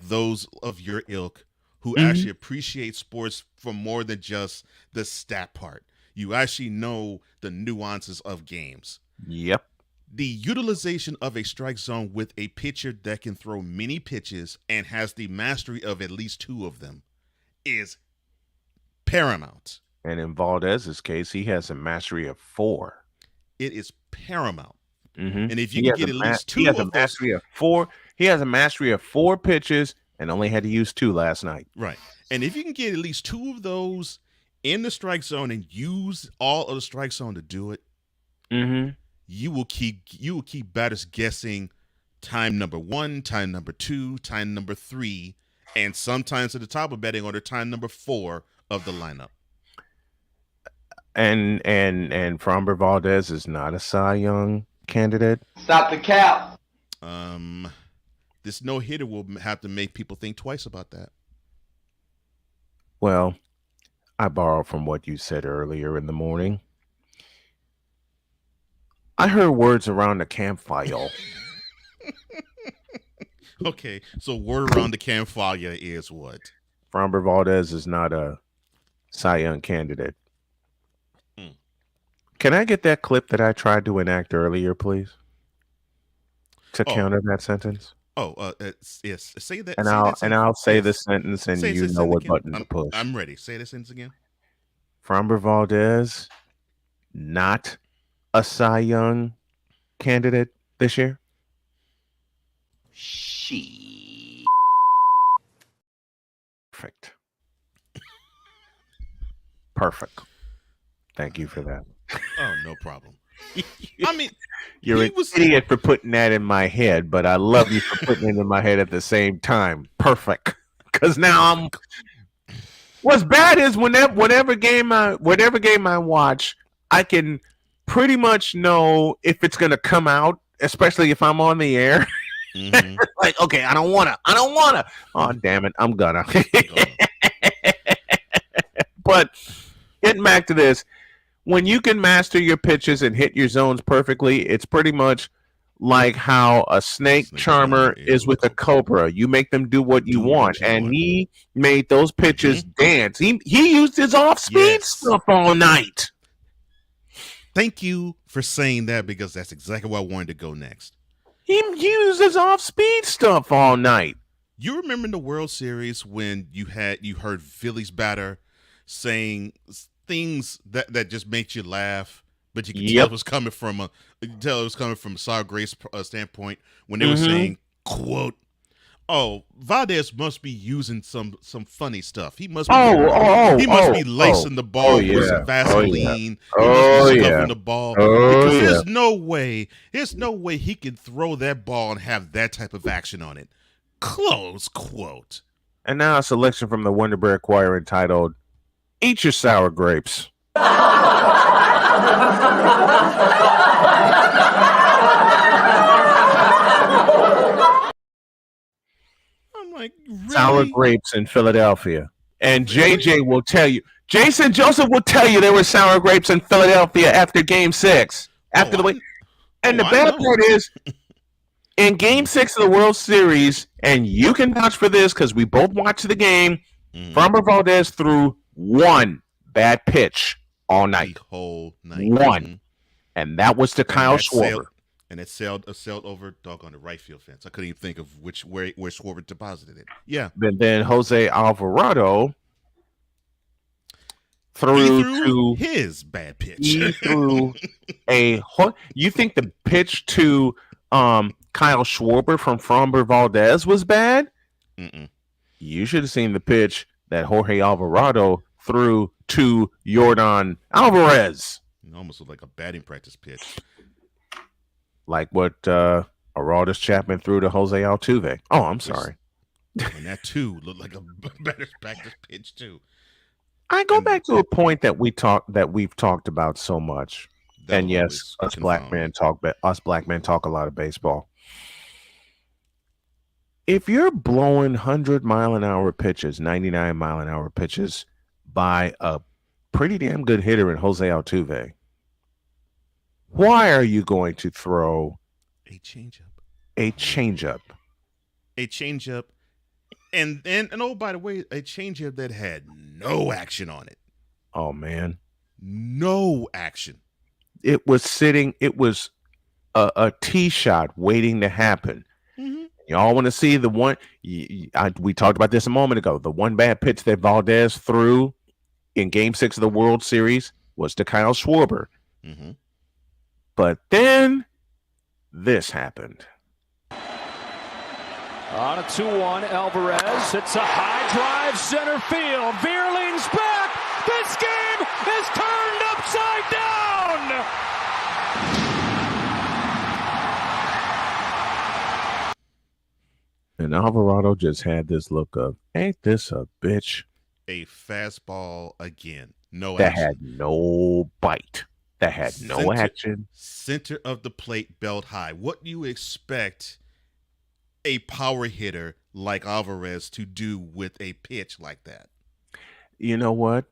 those of your ilk, who actually appreciate sports for more than just the stat part. You actually know the nuances of games. Yep. The utilization of a strike zone with a pitcher that can throw many pitches and has the mastery of at least 2 of them is paramount. And in Valdez's case, he has a mastery of 4. It is paramount. And if you can get at least 2 of those, he has a mastery of 4 pitches and only had to use 2 last night. Right. And if you can get at least 2 of those in the strike zone and use all of the strike zone to do it, you will keep batters guessing time number 1, time number 2, time number 3, and sometimes at the top of batting order, time number 4 of the lineup. And Framber Valdez is not a Cy Young candidate. Stop the cap. This no-hitter will have to make people think twice about that. Well, I borrow from what you said earlier in the morning. I heard words around the campfire. Okay, so word around the campfire is what? Framber Valdez is not a Cy Young candidate. Can I get that clip that I tried to enact earlier, please? To counter that sentence? Yes. Say that. I'll say the sentence, and you know what button to push. I'm ready. Say the sentence again. Framber Valdez, not a Cy Young candidate this year. Perfect. Perfect. Thank you for that. Oh, no problem. I mean, you're an idiot for putting that in my head, but I love you for putting it in my head at the same time. Perfect. Because now I'm. What's bad is whatever game I watch, I can pretty much know if it's gonna come out, especially if I'm on the air. Mm-hmm. Like, okay, I don't wanna. Oh, damn it, I'm gonna. But getting back to this. When you can master your pitches and hit your zones perfectly, it's pretty much like how a snake charmer is with a cobra. You make them do what you want. And he made those pitches dance. He used his off-speed stuff all night. Thank you for saying that, because that's exactly where I wanted to go next. He used his off-speed stuff all night. You remember in the World Series when you heard Philly's batter saying things that just makes you laugh, but you can tell it was coming from a Saw Grace standpoint when they were saying, quote, "Oh, Valdez must be using some funny stuff. He must be lacing the ball with some Vaseline. He must be scuffing the ball because there's no way he can throw that ball and have that type of action on it." Close quote. And now a selection from the Wonder Bread Choir entitled "Eat Your Sour Grapes." I'm like, really? Sour grapes in Philadelphia. And JJ will tell you, Jason Joseph will tell you there were sour grapes in Philadelphia after Game 6. After the way. And the bad part is, in Game 6 of the World Series, and you can vouch for this because we both watched the game, Framber Valdez threw one bad pitch all night. The whole night. One. And that was to Kyle Schwarber. And it sailed over on the right field fence. I couldn't even think of where Schwarber deposited it. Yeah. But then Jose Alvarado threw his bad pitch. He threw you think the pitch to Kyle Schwarber from Framber Valdez was bad? Mm-mm. You should have seen the pitch that Jorge Alvarado threw to Yordan Alvarez. It almost looked like a batting practice pitch. Like what Aroldis Chapman threw to Jose Altuve. Oh, I'm sorry. And that too looked like a batting practice pitch too. I go back to a point that we've talked about so much. And yes, us black men talk a lot of baseball. If you're blowing 100-mile-an-hour pitches, 99-mile-an-hour pitches by a pretty damn good hitter in Jose Altuve, why are you going to throw a changeup? A changeup. And oh, by the way, a changeup that had no action on it. Oh man, no action. It was sitting. It was a tee shot waiting to happen. Mm-hmm. Y'all want to see the one? We talked about this a moment ago. The one bad pitch that Valdez threw in Game 6 of the World Series was to Kyle Schwarber. Mm-hmm. But then this happened. On a 2-1, Alvarez hits a high drive center field. Veer leans back. This game is turned upside down. And Alvarado just had this look of, ain't this a bitch? A fastball again. No that action. Had no bite. That had no action. Center of the plate, belt high. What do you expect a power hitter like Alvarez to do with a pitch like that? You know what?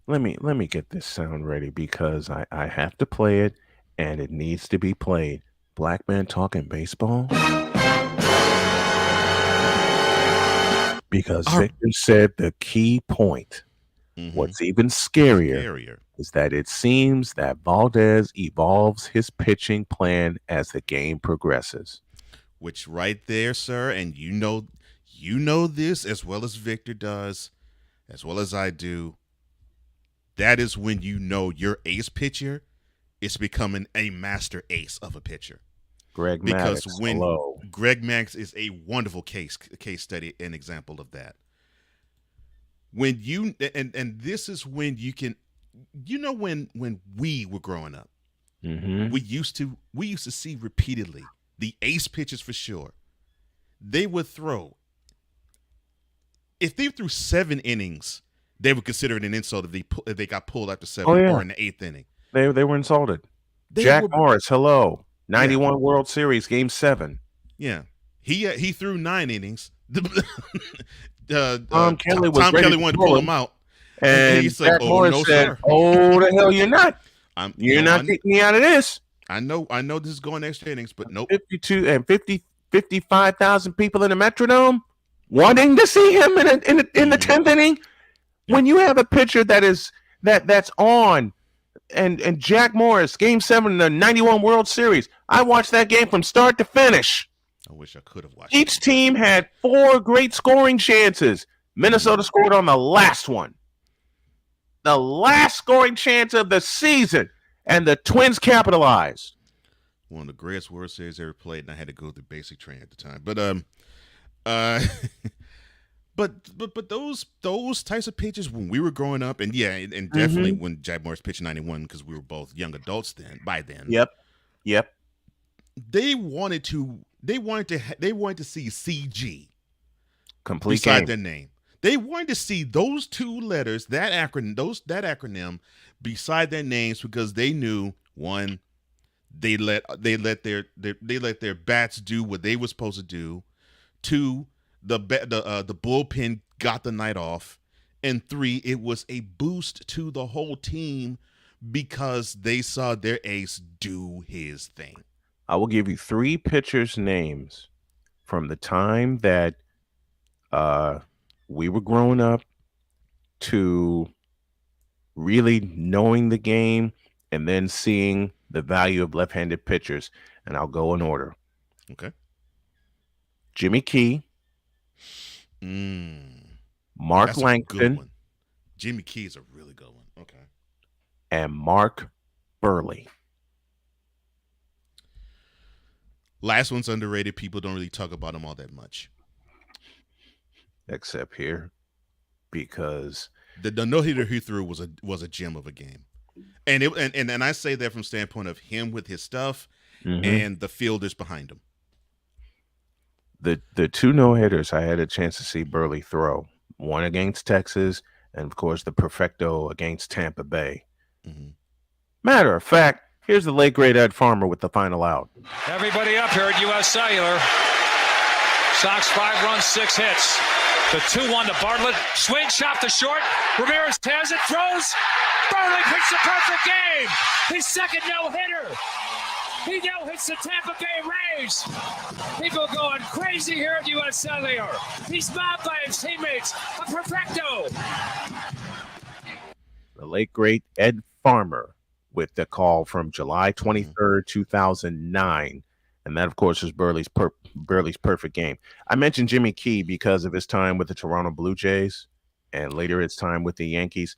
let me get this sound ready because I have to play it, and it needs to be played. Black man talking baseball. Because Victor said the key point. What's even scarier is that it seems that Valdez evolves his pitching plan as the game progresses. Which right there, sir, and you know this as well as Victor does, as well as I do. That is when you know your ace pitcher is becoming a master ace of a pitcher. Greg because Maddux, when hello. Greg Maddux is a wonderful case study, an example of that. When you and this is when you can, when we were growing up, we used to see repeatedly the ace pitchers for sure. They would throw. If they threw 7 innings, they would consider it an insult if they got pulled after 7 or in the 8th inning. They were insulted. Jack Morris, hello. 91 World Series, Game 7. Yeah. He threw 9 innings. Tom Kelly wanted to pull him out. And he said, Jack Morris said, "Oh, the hell you're not. You're not kicking me out of this." I know this is going extra innings, but nope. 55,000 people in the Metrodome wanting to see him in the 10th inning. When you have a pitcher that's on, and Jack Morris, Game 7 in the 91 World Series, I watched that game from start to finish. I wish I could have watched. Each team had 4 great scoring chances. Minnesota scored on the last one. The last scoring chance of the season, and the Twins capitalized. One of the greatest World Series ever played, and I had to go through basic training at the time. But those types of pitches when we were growing up, and definitely when Jack Morris pitched 91, because we were both young adults by then. Yep. They wanted to see CG complete beside game. their name. They wanted to see those 2 letters, that acronym beside their names, because they knew, one, they let their bats do what they were supposed to do. 2, the bullpen got the night off, and 3, it was a boost to the whole team because they saw their ace do his thing. I will give you 3 pitchers' names from the time that we were growing up to really knowing the game and then seeing the value of left-handed pitchers, and I'll go in order. Okay. Jimmy Key. Mark That's Langston. a good one. Jimmy Key is a really good one. Okay. And Mark Burley. Last one's underrated. People don't really talk about him all that much. Except here, because the no-hitter he threw was a gem of a game. And and I say that from standpoint of him with his stuff and the fielders behind him. The 2 no-hitters I had a chance to see Burley throw, one against Texas and, of course, the perfecto against Tampa Bay. Matter of fact, here's the late, great Ed Farmer with the final out. Everybody up here at U.S. Cellular. Sox 5 runs, 6 hits. The 2-1 to Bartlett. Swing shot to short. Ramirez has it, throws. Burley picks the perfect game. His second no-hitter. He now hits the Tampa Bay Rays. People going crazy here at U.S. Cellular. He's mobbed by his teammates. A perfecto. The late, great Ed Farmer with the call from July 23rd, 2009. And that, of course, is Burley's perfect game. I mentioned Jimmy Key because of his time with the Toronto Blue Jays and later his time with the Yankees.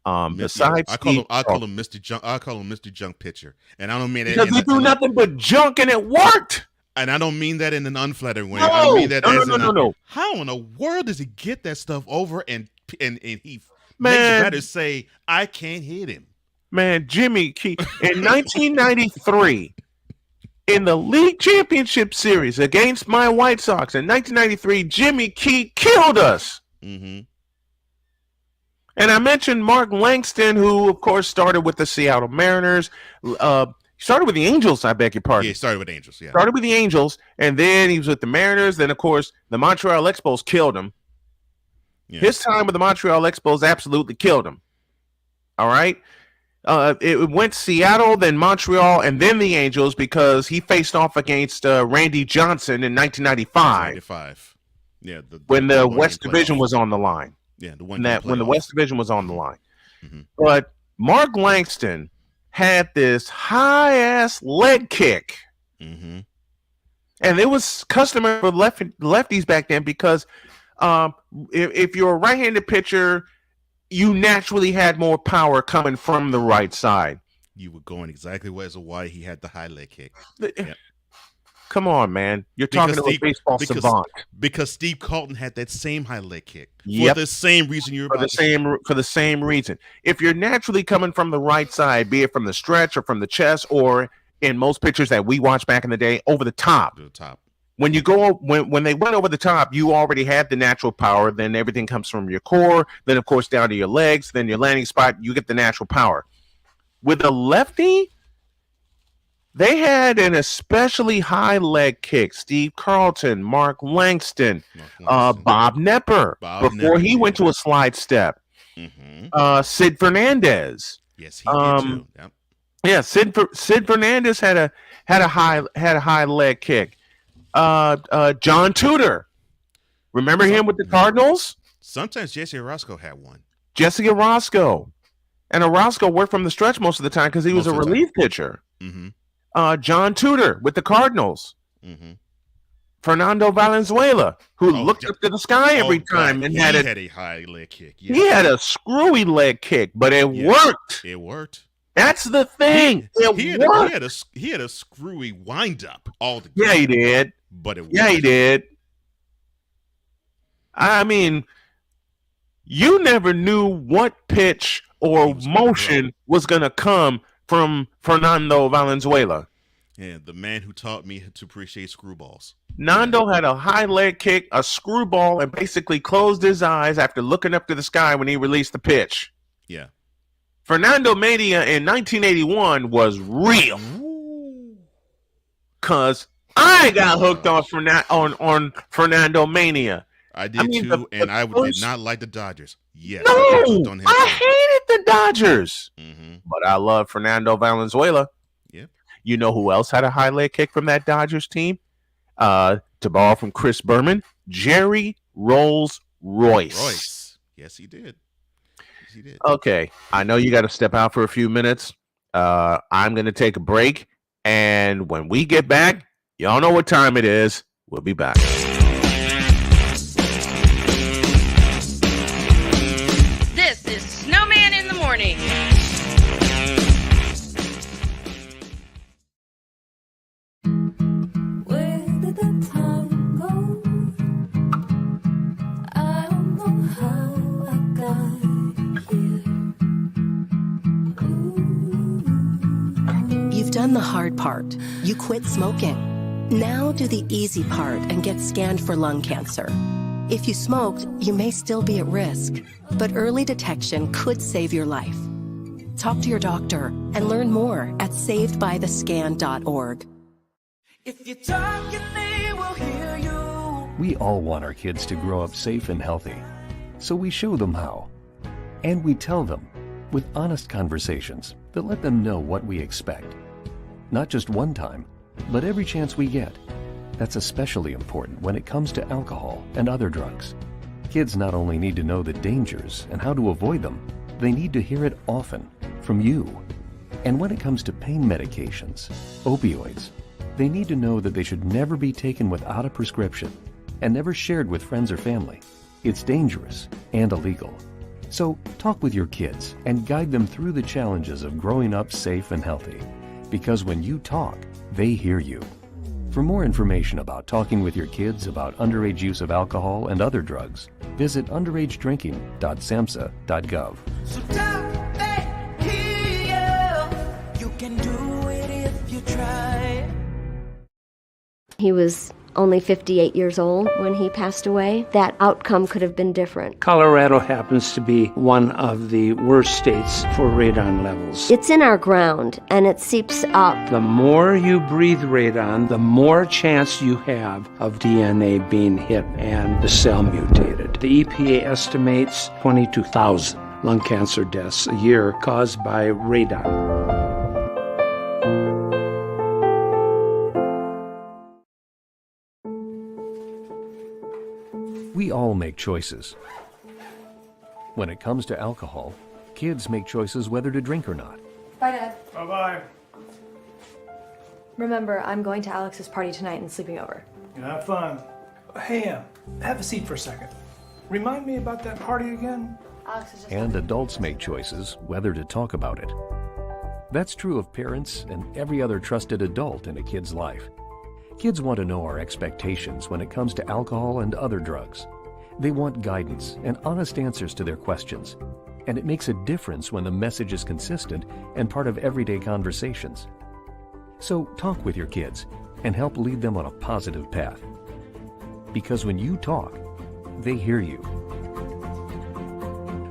Besides, I call him Mr. Junk. I call him Mr. Junk pitcher, and I don't mean it because he do nothing but junk, and it worked. And I don't mean that in an unflattering way. No, I mean that no. How in the world does he get that stuff over and he makes the batters say, "I can't hit him"? Man, Jimmy Key in 1993. In the league championship series against my White Sox in 1993, Jimmy Key killed us. And I mentioned Mark Langston, who, of course, started with the Seattle Mariners. Started with the Angels, I beg your pardon. Yeah, he started with Angels, yeah. Started with the Angels, and then he was with the Mariners. Then, of course, the Montreal Expos killed him. Yeah. His time with the Montreal Expos absolutely killed him. All right. It went Seattle, then Montreal, and then the Angels because he faced off against Randy Johnson in 1995. Yeah, when the West Division was on the line. Yeah, when the West Division was on the line. But Mark Langston had this high-ass leg kick. And it was customary for lefties back then because if you're a right-handed pitcher, you naturally had more power coming from the right side. You were going exactly why he had the high leg kick. Yep. Come on, man. You're talking to a baseball savant. Because Steve Carlton had that same high leg kick. For the same reason you're about to say. For the same reason. If you're naturally coming from the right side, be it from the stretch or from the chest, or in most pitchers that we watched back in the day, over the top. When you go when they went over the top, you already had the natural power. Then everything comes from your core. Then of course down to your legs. Then your landing spot. You get the natural power. With a lefty, they had an especially high leg kick. Steve Carlton, Mark Langston, Bob Nepper before he went to a slide step. Sid Fernandez. Yes, he did too. Yep. Yeah, Sid Fernandez had a high leg kick. John Tudor, remember him with the Cardinals? Sometimes Jesse Orozco had one. Jesse Orozco, and Orozco worked from the stretch most of the time because he was a relief pitcher. John Tudor with the Cardinals. Fernando Valenzuela, who looked up to the sky every time and had a high leg kick. Yeah. He had a screwy leg kick, but it worked. It worked. That's the thing. He had a screwy wind up all the time. Yeah, he did. But it worked. Yeah, he did. I mean, you never knew what pitch or motion was going to come from Fernando Valenzuela. Yeah, the man who taught me to appreciate screwballs. Nando had a high leg kick, a screwball, and basically closed his eyes after looking up to the sky when he released the pitch. Yeah. Fernando Mania in 1981 was real. Because I got hooked on Fernando Mania. I did too, and I did not like the Dodgers. Yes, no, I hated the Dodgers. But I love Fernando Valenzuela. Yep. You know who else had a high leg kick from that Dodgers team? To borrow from Chris Berman, Jerry Rolls-Royce. Yes, he did. Yes, he did. Okay, I know you got to step out for a few minutes. I'm going to take a break, and when we get back, y'all know what time it is. We'll be back. This is Snowman in the Morning. You've done the hard part. You quit smoking. Now do the easy part and get scanned for lung cancer. If you smoked, you may still be at risk, but early detection could save your life. Talk to your doctor and learn more at savedbythescan.org. If you talk, they will hear you. We all want our kids to grow up safe and healthy, so we show them how. And we tell them with honest conversations that let them know what we expect. Not just one time, but every chance we get. That's especially important when it comes to alcohol and other drugs. Kids not only need to know the dangers and how to avoid them, they need to hear it often from you. And when it comes to pain medications, opioids, they need to know that they should never be taken without a prescription and never shared with friends or family. It's dangerous and illegal. So talk with your kids and guide them through the challenges of growing up safe and healthy. Because when you talk, they hear you. For more information about talking with your kids about underage use of alcohol and other drugs, visit underagedrinking.samhsa.gov. So talk, they hear you. You can do it if you try. He was only 58 years old when he passed away. That outcome could have been different. Colorado happens to be one of the worst states for radon levels. It's in our ground, and it seeps up. The more you breathe radon, the more chance you have of DNA being hit and the cell mutated. The EPA estimates 22,000 lung cancer deaths a year caused by radon. We all make choices. When it comes to alcohol, kids make choices whether to drink or not. Bye, Dad. Bye-bye. Remember, I'm going to Alex's party tonight and sleeping over. Have fun. Hey, have a seat for a second. Remind me about that party again? Alex is just... And adults make choices whether to talk about it. That's true of parents and every other trusted adult in a kid's life. Kids want to know our expectations when it comes to alcohol and other drugs. They want guidance and honest answers to their questions. And it makes a difference when the message is consistent and part of everyday conversations. So talk with your kids and help lead them on a positive path. Because when you talk, they hear you.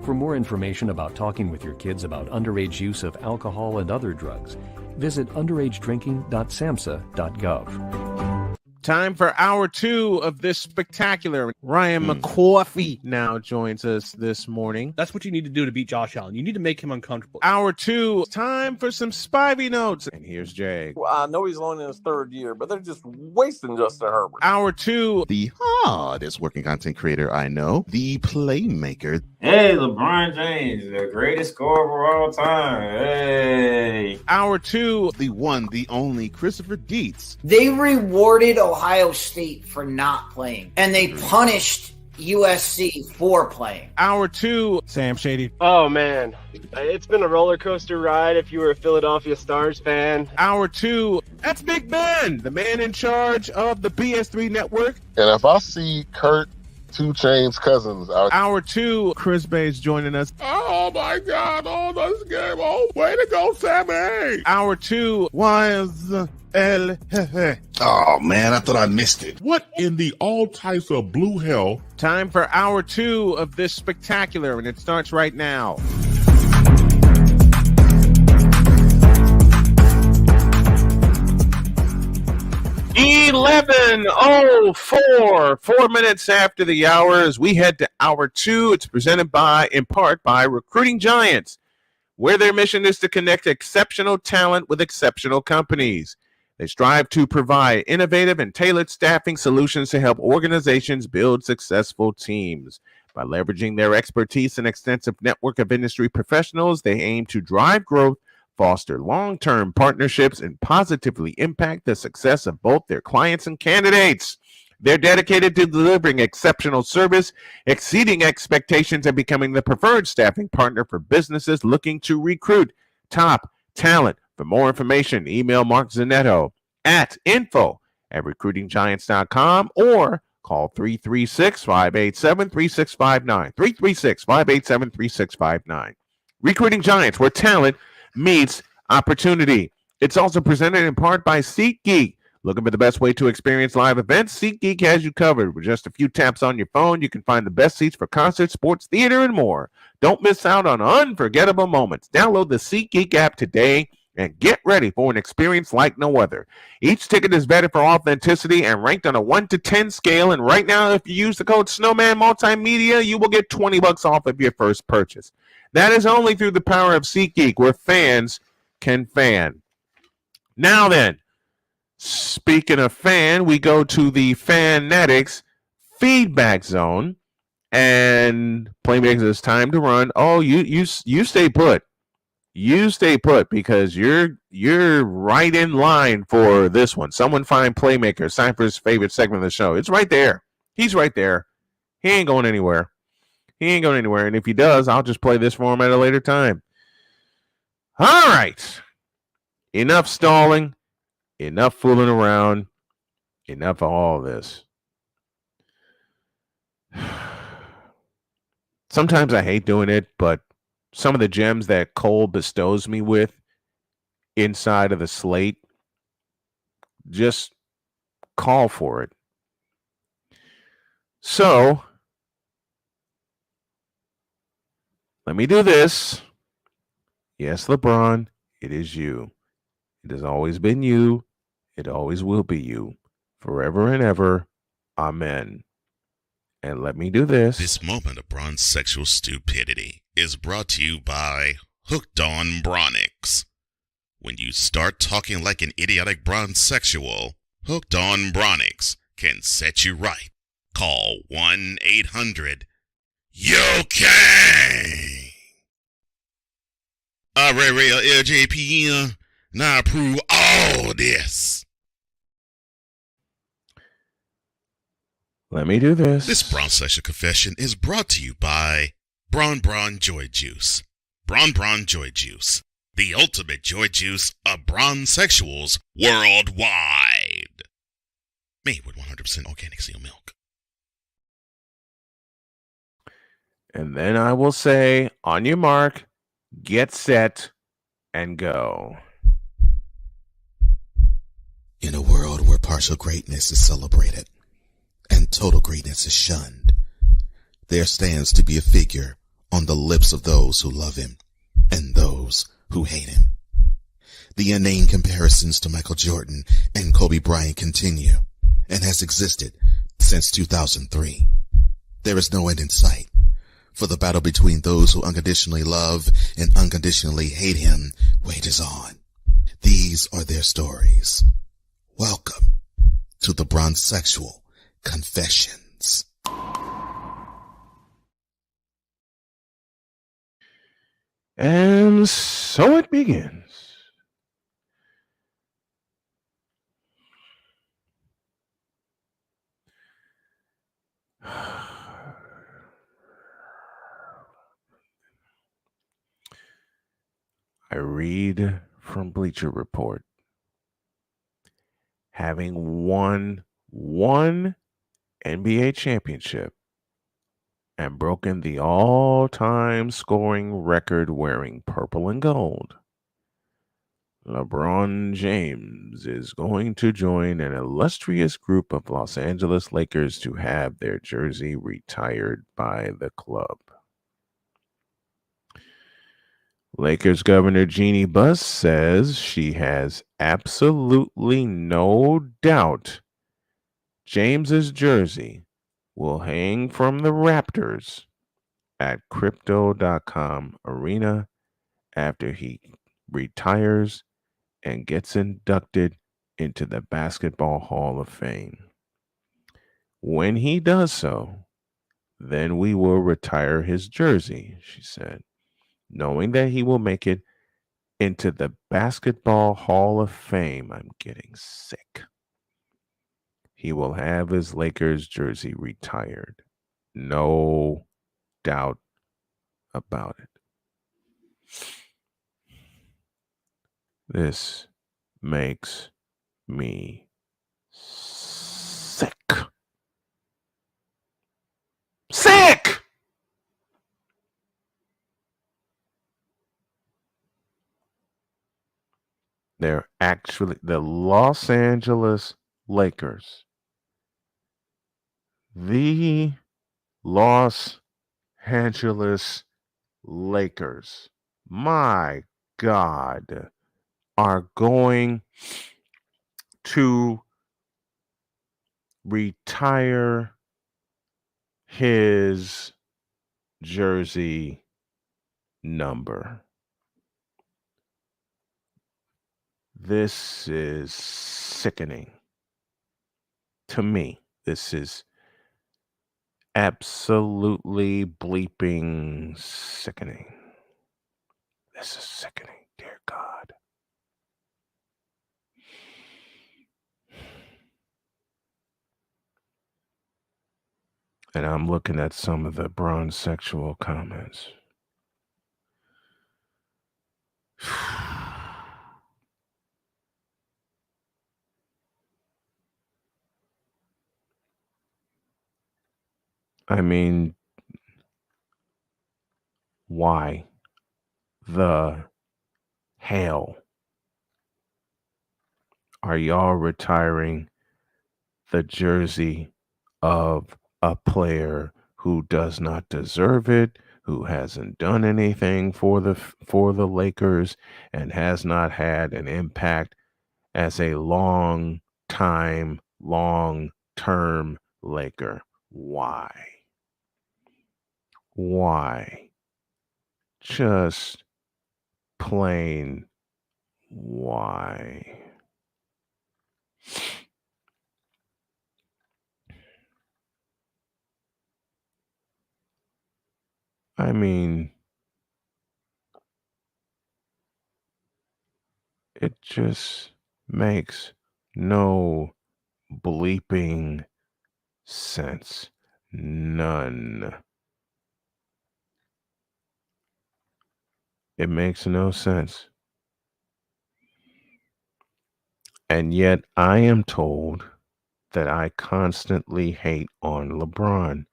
For more information about talking with your kids about underage use of alcohol and other drugs, visit underagedrinking.samhsa.gov. Time for hour 2 of this spectacular. Ryan McCoffey now joins us this morning. That's what you need to do to beat Josh Allen. You need to make him uncomfortable. Hour 2, time for some Spivey notes. And here's Jay. Well, I know he's only in his 3rd year, but they're just wasting Justin Herbert. Hour 2, the hardest working content creator I know, the playmaker. Hey, LeBron James, the greatest scorer of all time. Hey. Hour 2, the one, the only Christopher Dietz. They rewarded Ohio State for not playing, and they punished USC for playing. Hour 2, Sam Shady. Oh, man. It's been a roller coaster ride if you were a Philadelphia Stars fan. Hour 2, that's Big Ben, the man in charge of the BS3 network. And if I see Kurt 2 Chainz Cousins out. Hour 2, Chris Bay's joining us. Oh my God! Oh, this game! Oh, way to go, Sammy! Hour 2 was El Jefe. Oh man, I thought I missed it. What in the all types of blue hell? Time for hour 2 of this spectacular, and it starts right now. 11:04, 4 minutes after the hour, as we head to hour 2. It's presented in part by Recruiting Giants, where their mission is to connect exceptional talent with exceptional companies. They strive to provide innovative and tailored staffing solutions to help organizations build successful teams. By leveraging their expertise and extensive network of industry professionals, they aim to drive growth, foster long-term partnerships, and positively impact the success of both their clients and candidates. They're dedicated to delivering exceptional service, exceeding expectations, and becoming the preferred staffing partner for businesses looking to recruit top talent. For more information, email Mark Zanetto at info@recruitinggiants.com or call 336-587-3659, 336-587-3659. Recruiting Giants, where talent meets opportunity. It's also presented in part by SeatGeek. Looking for the best way to experience live events? SeatGeek has you covered. With just a few taps on your phone, you can find the best seats for concerts, sports, theater, and more. Don't miss out on unforgettable moments. Download the SeatGeek app today and get ready for an experience like no other. Each ticket is vetted for authenticity and ranked on a 1 to 10 scale. And right now, if you use the code Snowman Multimedia, you will get $20 off of your first purchase. That is only through the power of SeatGeek, where fans can fan. Now then, speaking of fan, we go to the Fanatics feedback zone, and Playmakers, it's time to run. Oh, you stay put. You stay put, because you're right in line for this one. Someone find Playmaker, Cypher's favorite segment of the show. It's right there. He's right there. He ain't going anywhere. And if he does, I'll just play this for him at a later time. All right. Enough stalling. Enough fooling around. Enough of all this. Sometimes I hate doing it, but some of the gems that Cole bestows me with inside of the slate just call for it. So, let me do this. Yes, LeBron, it is you. It has always been you. It always will be you. Forever and ever. Amen. And let me do this. This moment of bronze sexual stupidity is brought to you by Hooked on Bronix. When you start talking like an idiotic bronze sexual, Hooked on Bronix can set you right. Call 1-800-UK. LJP, now approve all this. Let me do this. This Bronze Sexual Confession is brought to you by Bron Joy Juice. Bron Joy Juice, the ultimate joy juice of bronze sexuals worldwide. Made with 100% organic seal milk. And then I will say, on your mark, get set, and go. In a world where partial greatness is celebrated and total greatness is shunned, there stands to be a figure on the lips of those who love him and those who hate him. The inane comparisons to Michael Jordan and Kobe Bryant continue and has existed since 2003. There is no end in sight, for the battle between those who unconditionally love and unconditionally hate him wages on. These are their stories. Welcome to the Bronze Sexual Confessions. And so it begins. I read from Bleacher Report. Having won one NBA championship and broken the all-time scoring record wearing purple and gold, LeBron James is going to join an illustrious group of Los Angeles Lakers to have their jersey retired by the club. Lakers Governor Jeannie Buss says she has absolutely no doubt James's jersey will hang from the Raptors at Crypto.com Arena after he retires and gets inducted into the Basketball Hall of Fame. When he does so, then we will retire his jersey, she said, knowing that he will make it into the Basketball Hall of Fame. I'm getting sick. He will have his Lakers jersey retired. No doubt about it. This makes me sick. Sick! They're actually the Los Angeles Lakers. The Los Angeles Lakers, my God, are going to retire his jersey number. This is sickening. To me, this is absolutely bleeping sickening. This is sickening, dear God. And I'm looking at some of the bronze sexual comments. I mean, why the hell are y'all retiring the jersey of a player who does not deserve it, who hasn't done anything for the Lakers, and has not had an impact as a long-term Laker? Why? Why? Just plain why? I mean, it just makes no bleeping sense. None. It makes no sense. And yet I am told that I constantly hate on LeBron.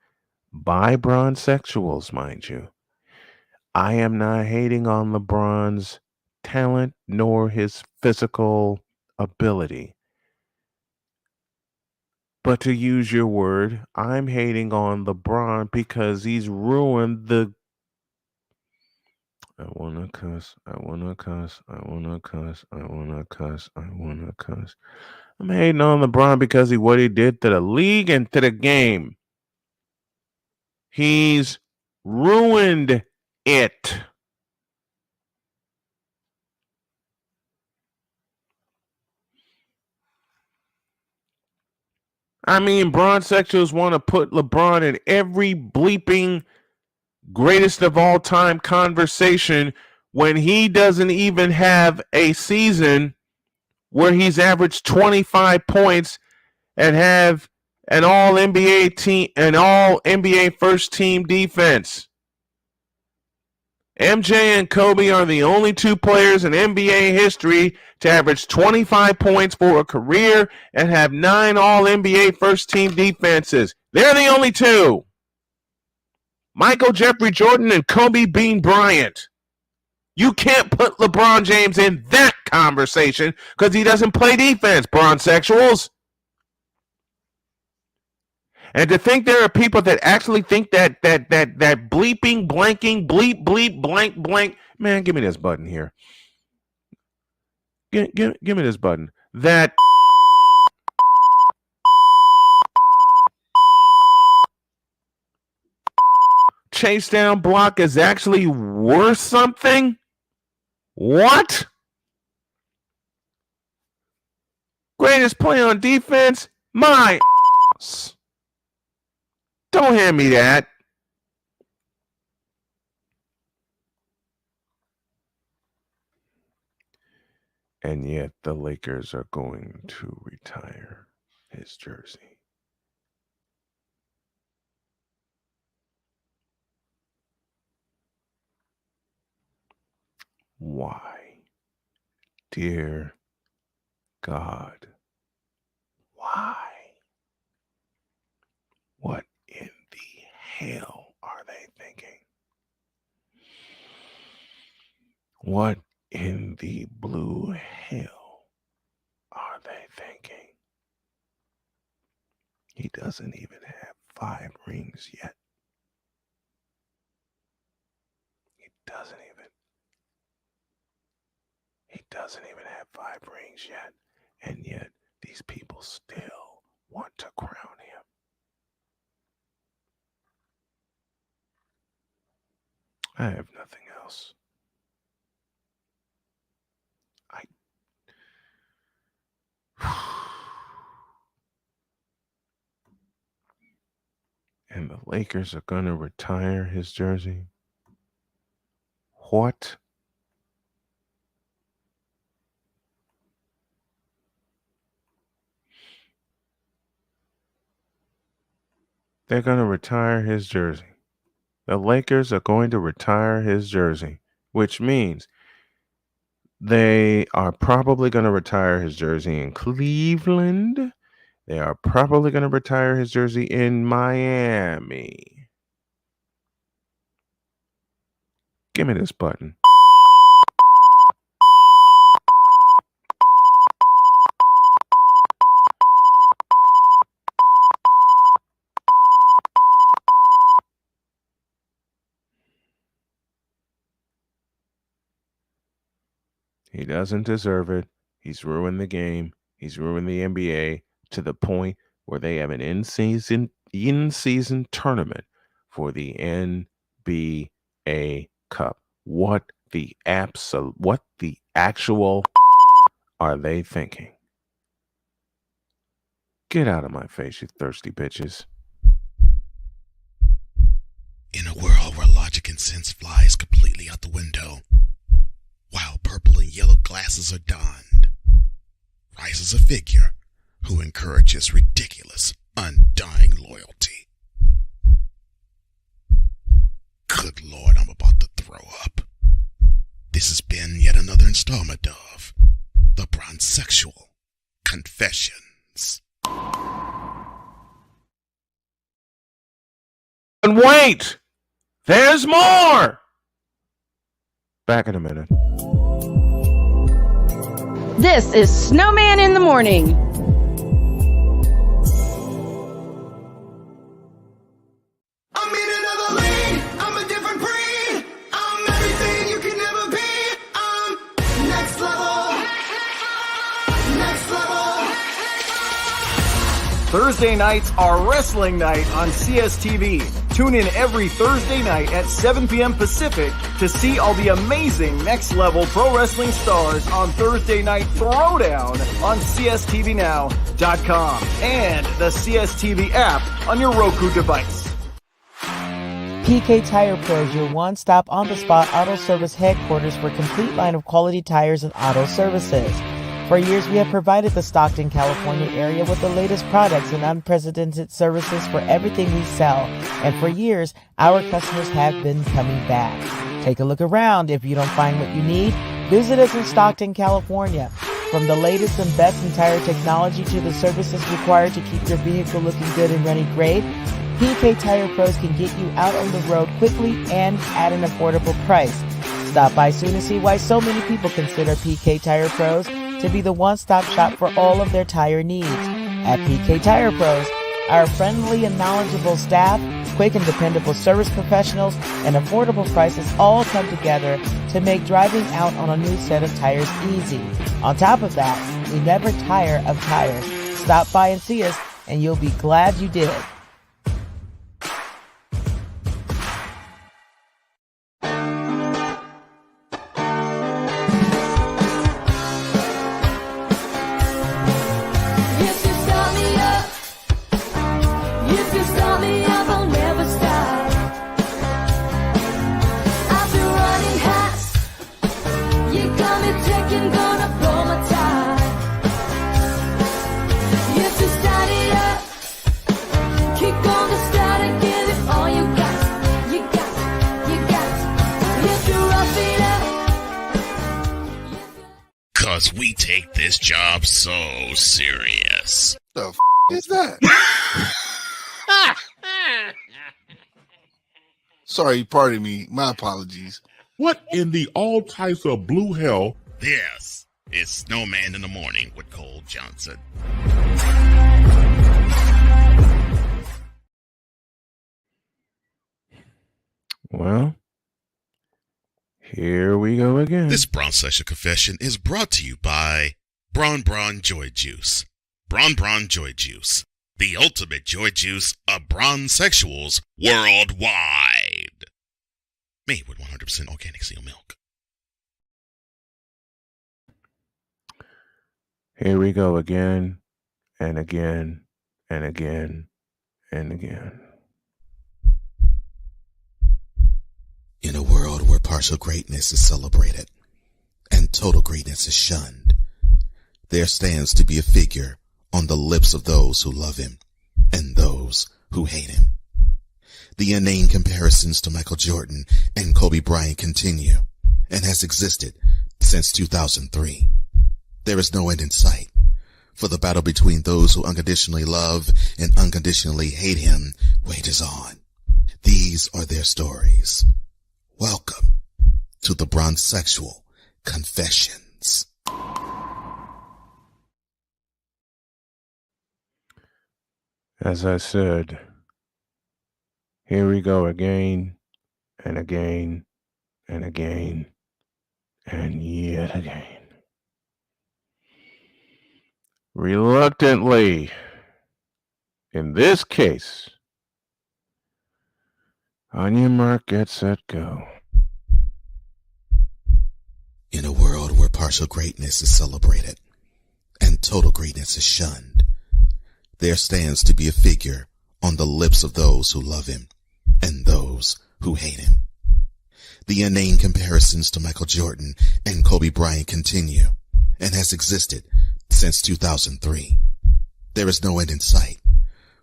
By bronzexuals, mind you. I am not hating on LeBron's talent nor his physical ability. But to use your word, I'm hating on LeBron because he's ruined the... I wanna cuss, I wanna cuss, I wanna cuss, I wanna cuss, I wanna cuss. I'm hating on LeBron because of what he did to the league and to the game. He's ruined it. I mean, bronzexuals want to put LeBron in every bleeping greatest of all time conversation when he doesn't even have a season where he's averaged 25 points and have an all NBA team, an all NBA first team defense. MJ and Kobe are the only two players in NBA history to average 25 points for a career and have 9 all-NBA first-team defenses. They're the only two. Michael Jeffrey Jordan and Kobe Bean Bryant. You can't put LeBron James in that conversation because he doesn't play defense, bronzexuals. And to think there are people that actually think that bleeping, blanking, bleep, bleep, blank, blank. Man, give me this button here. Give me this button. That chase down block is actually worth something? What? Greatest play on defense? My don't hand me that. And yet the Lakers are going to retire his jersey. Why? Dear God, why? What in the hell are they thinking? What in the blue hell are they thinking? He doesn't even have 5 rings yet. He doesn't even have 5 rings yet. And yet these people still want to crown him. I have nothing else. And the Lakers are going to retire his jersey? What? They're going to retire his jersey. The Lakers are going to retire his jersey, which means they are probably going to retire his jersey in Cleveland. They are probably going to retire his jersey in Miami. Give me this button. He doesn't deserve it. He's ruined the game. He's ruined the NBA to the point where they have an in-season in-season tournament for the NBA Cup. What the actual are they thinking? Get out of my face, you thirsty bitches. In a world where logic and sense flies completely out the window, while purple and yellow glasses are donned, rises a figure who encourages ridiculous, undying loyalty. Good Lord, I'm about to throw up. This has been yet another installment of The Bronzexual Confessions. And wait! There's more! Back in a minute. This is Snowman in the Morning. I'm in another lane. I'm a different breed. I'm everything you can never be. I'm next level. Next level. Thursday nights are wrestling night on CSTV. Tune in every Thursday night at 7 p.m. Pacific to see all the amazing Next Level Pro Wrestling stars on Thursday Night Throwdown on CSTVNow.com and the CSTV app on your Roku device. PK Tire Pros, your one-stop on-the-spot auto service headquarters for a complete line of quality tires and auto services. For years, we have provided the Stockton, California area with the latest products and unprecedented services for everything we sell. And for years, our customers have been coming back. Take a look around. If you don't find what you need, visit us in Stockton, California. From the latest and best in tire technology to the services required to keep your vehicle looking good and running great, PK Tire Pros can get you out on the road quickly and at an affordable price. Stop by soon to see why so many people consider PK Tire Pros to be the one-stop shop for all of their tire needs. At PK Tire Pros, our friendly and knowledgeable staff, quick and dependable service professionals, and affordable prices all come together to make driving out on a new set of tires easy. On top of that, we never tire of tires. Stop by and see us, and you'll be glad you did. Cause we take this job so serious. The f*** is that? Sorry, pardon me. My apologies. What in the all types of blue hell? This is Snowman in the Morning with Cole Johnson. Well, here we go again. This Bronzexual Confession is brought to you by Bron Joy Juice. Bron Joy Juice, the ultimate joy juice of bronzexuals worldwide. Made with 100% organic seal milk. Here we go again and again and again and again. In a world where partial greatness is celebrated and total greatness is shunned, there stands to be a figure on the lips of those who love him and those who hate him. The inane comparisons to Michael Jordan and Kobe Bryant continue and has existed since 2003. There is no end in sight, for the battle between those who unconditionally love and unconditionally hate him wages on. These are their stories. Welcome to the Bronzexual Confessions. As I said, here we go again and again and again and yet again. Reluctantly, in this case, On your mark, get set, go. In a world where partial greatness is celebrated and total greatness is shunned, there stands to be a figure on the lips of those who love him and those who hate him. The inane comparisons to Michael Jordan and Kobe Bryant continue and has existed since 2003. There is no end in sight,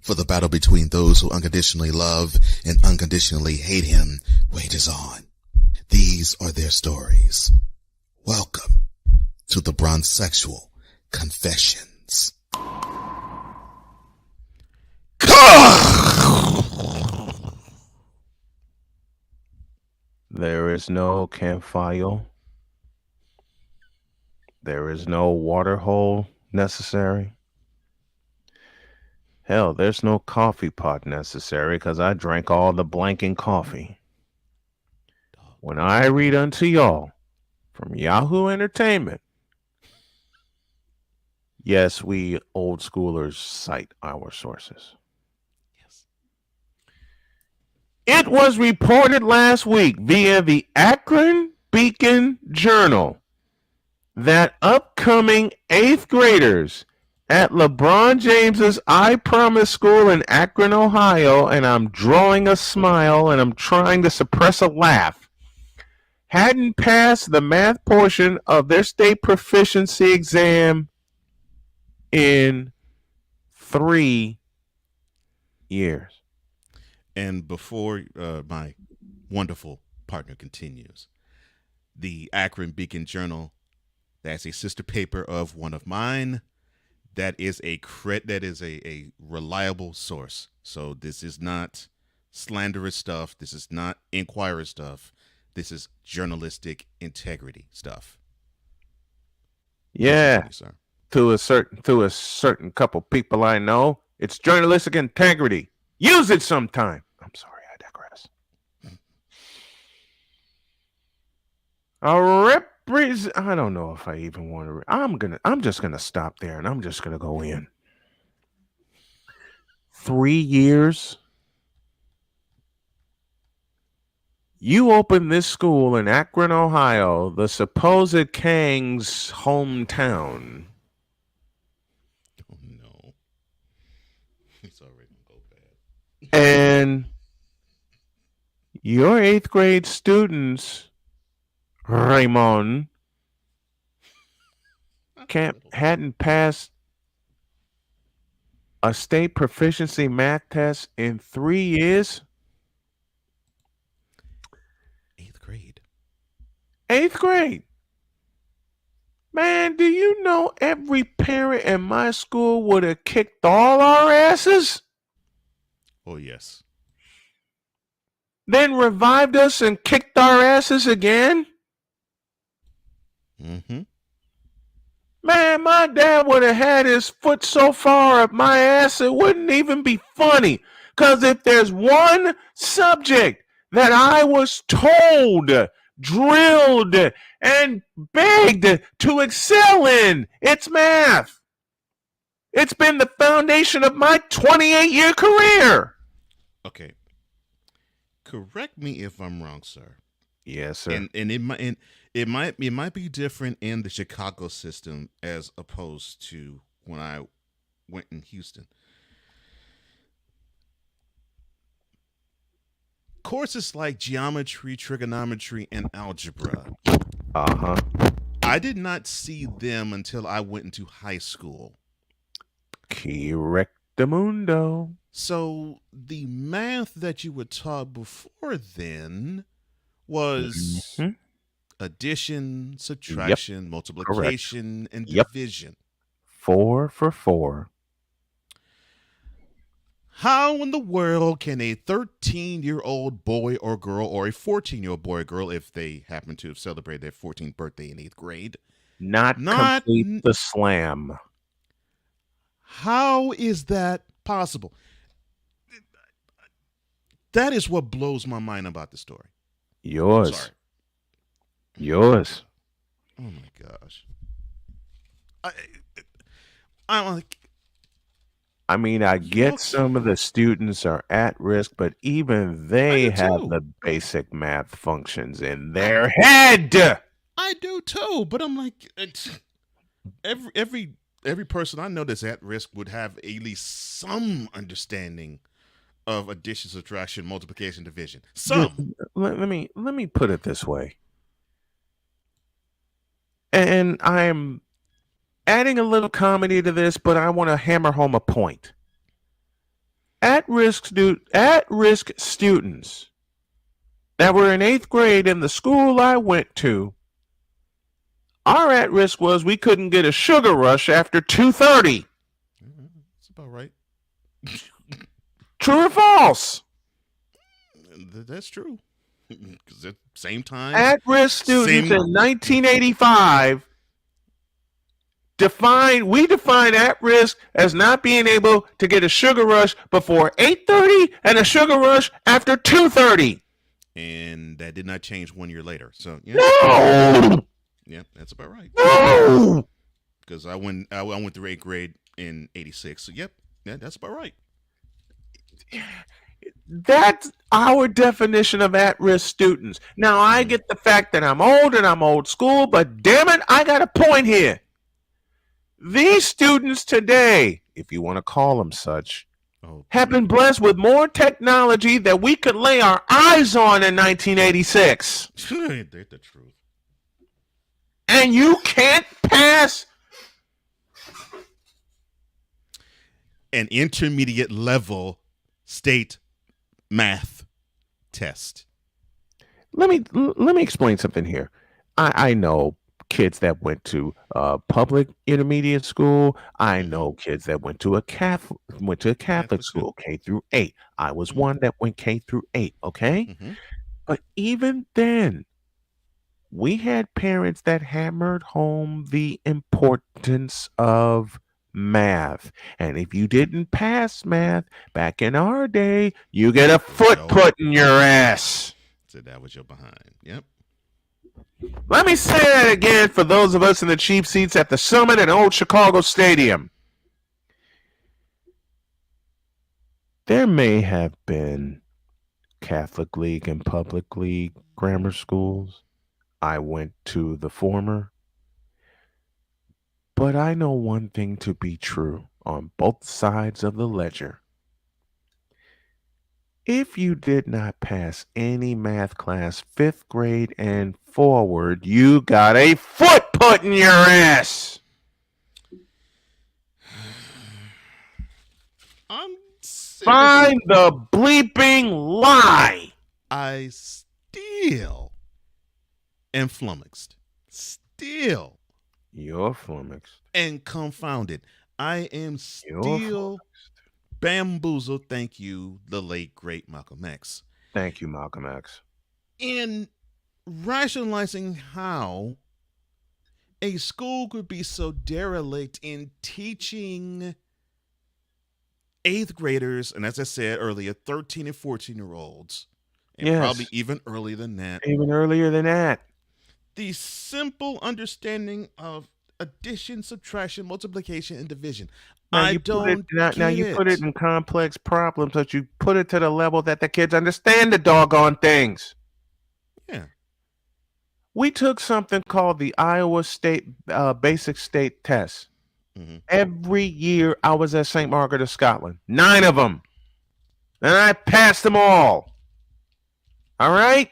for the battle between those who unconditionally love and unconditionally hate him wages on. These are their stories. Welcome to the Bronzexual Confessions. There is no campfire. There is no water hole necessary. Hell, there's no coffee pot necessary because I drank all the blanking coffee. When I read unto y'all from Yahoo Entertainment, yes, we old schoolers cite our sources. It was reported last week via the Akron Beacon Journal that upcoming 8th graders at LeBron James's I Promise School in Akron, Ohio, and I'm drawing a smile and I'm trying to suppress a laugh, hadn't passed the math portion of their state proficiency exam in 3 years. And before my wonderful partner continues, the Akron Beacon Journal, that's a sister paper of one of mine. That is a reliable source. So this is not slanderous stuff. This is not Inquirer stuff. This is journalistic integrity stuff. Yeah, to a certain couple people I know, it's journalistic integrity. Use it sometime. I'm sorry, I digress. I don't know if I even want to. I'm just gonna stop there, and I'm just gonna go in. 3 years. You opened this school in Akron, Ohio, the supposed Kang's hometown. Oh no, it's already gonna go bad. And your 8th grade students, Raymond, hadn't passed a state proficiency math test in 3 years. 8th grade. Man, do you know every parent in my school would have kicked all our asses? Oh, yes. Then revived us and kicked our asses again? Mm-hmm. Man, my dad would have had his foot so far up my ass it wouldn't even be funny. Because if there's one subject that I was told, drilled, and begged to excel in, it's math. It's been the foundation of my 28-year career. Okay. Correct me if I'm wrong, sir. Yes, sir. And it might be different in the Chicago system as opposed to when I went in Houston. Courses like geometry, trigonometry, and algebra. Uh-huh. I did not see them until I went into high school. Correctamundo. So the math that you were taught before then was addition, subtraction, multiplication, and division. 4 for 4. How in the world can a 13-year-old boy or girl, or a 14-year-old boy or girl, if they happen to have celebrated their 14th birthday in 8th grade, not complete the slam? How is that possible? That is what blows my mind about the story. Yours. Oh my gosh. I'm like, I mean, I get some of the students are at risk, but even they have the basic math functions in their head. I do too, but I'm like, every person I know that's at risk would have at least some understanding of addition, subtraction, multiplication, division. Some. Let me put it this way, and I'm adding a little comedy to this, but I want to hammer home a point. At-risk students that were in 8th grade in the school I went to, our at-risk was we couldn't get a sugar rush after 2:30. That's about right. True or false? That's true. Because at the same time, at-risk students in 1985 we define at-risk as not being able to get a sugar rush before 8:30 and a sugar rush after 2:30. And that did not change 1 year later. So yeah. No. Yeah, that's about right. No. Because I went through 8th grade in '86. So yep, yeah, that's about right. That's our definition of at-risk students. Now, I get the fact that I'm old and I'm old school, but damn it, I got a point here. These students today, if you want to call them such, have been blessed with more technology that we could lay our eyes on in 1986. They're the truth. And you can't pass an intermediate level state math test. Let me explain something here. I know kids that went to public intermediate school. I know kids that went to a Catholic school, K through 8. I was one that went K through 8, okay? But even then, we had parents that hammered home the importance of math. And if you didn't pass math back in our day, you get a foot put in your ass. So that was your behind. Yep. Let me say that again for those of us in the cheap seats at the Summit and Old Chicago Stadium. There may have been Catholic League and Public League grammar schools. I went to the former. But I know one thing to be true on both sides of the ledger. If you did not pass any math class 5th grade and forward, you got a foot put in your ass. Find the bleeping lie. I still am flummoxed. Still. You're flummoxed. And confounded. I am still bamboozled. Thank you, the late, great Malcolm X. Thank you, Malcolm X. In rationalizing how a school could be so derelict in teaching 8th graders, and as I said earlier, 13 and 14-year-olds, and probably even earlier than that. Even earlier than that. The simple understanding of addition, subtraction, multiplication, and division. Now you put it in complex problems, but you put it to the level that the kids understand the doggone things. Yeah. We took something called the Iowa State Basic State Test. Every year I was at St. Margaret of Scotland. 9 of them. And I passed them all. All right?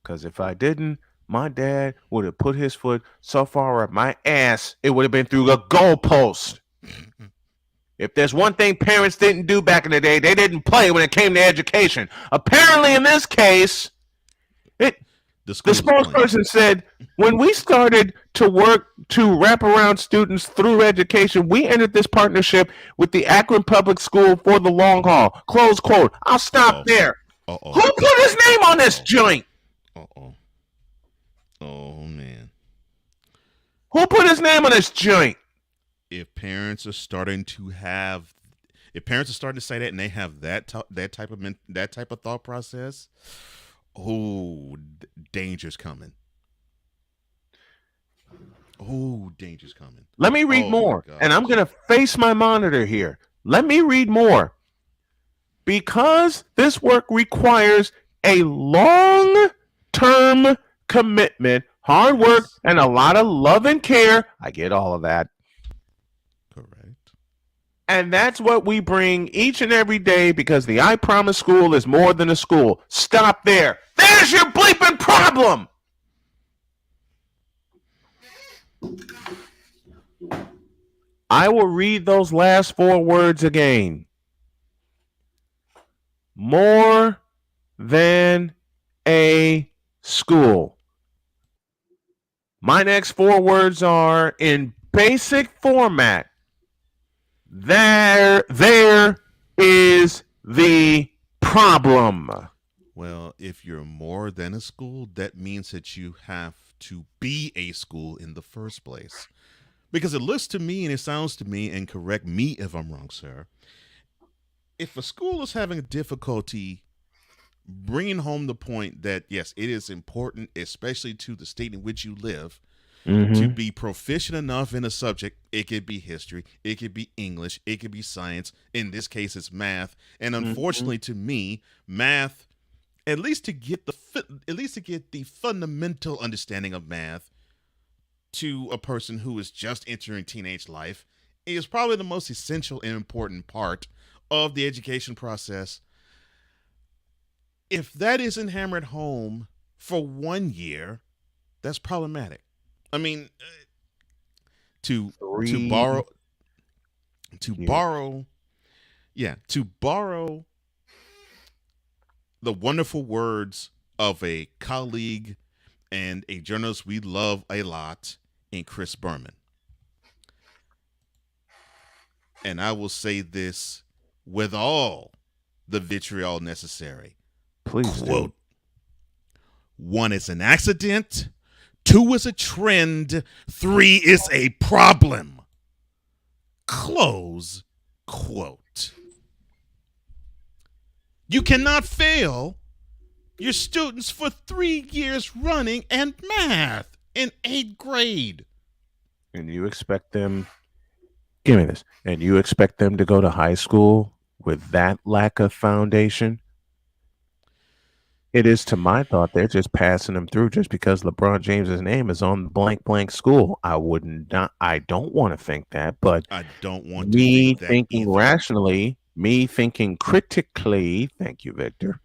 Because if I didn't, my dad would have put his foot so far up my ass, it would have been through the goalpost. If there's one thing parents didn't do back in the day, they didn't play when it came to education. Apparently, in this case, the spokesperson said, when we started to work to wrap around students through education, we entered this partnership with the Akron Public School for the long haul. Close quote. I'll stop there. Who put his name on this joint? Oh, man. Who put his name on this joint? If parents are starting to say that and they have that type of thought process, danger's coming. Oh, danger's coming. Let me read more. And I'm going to face my monitor here. Let me read more. Because this work requires a long-term commitment, hard work, and a lot of love and care. I get all of that. Correct. And that's what we bring each and every day because the I Promise School is more than a school. Stop there. There's your bleeping problem. I will read those last 4 words again. More than a school. My next 4 words are in basic format. There is the problem. Well, if you're more than a school, that means that you have to be a school in the first place. Because it looks to me and it sounds to me, and correct me if I'm wrong, sir, if a school is having a difficulty bringing home the point that, yes, it is important, especially to the state in which you live, to be proficient enough in a subject. It could be history, it could be English, it could be science. In this case, it's math. And unfortunately to me, math, at least to get the fundamental understanding of math to a person who is just entering teenage life, is probably the most essential and important part of the education process. If that isn't hammered home for 1 year, that's problematic. I mean, to borrow the wonderful words of a colleague and a journalist we love a lot in Chris Berman. And I will say this with all the vitriol necessary. Please quote, 1 is an accident, 2 is a trend, 3 is a problem. Close quote. You cannot fail your students for 3 years running and math in 8th grade. And you expect them, give me this, and you expect them to go to high school with that lack of foundation? It is, to my thought, they're just passing them through just because LeBron James's name is on the blank blank school. I don't want to think that, but I don't want me to think that thinking either. rationally, me thinking critically, thank you, Victor.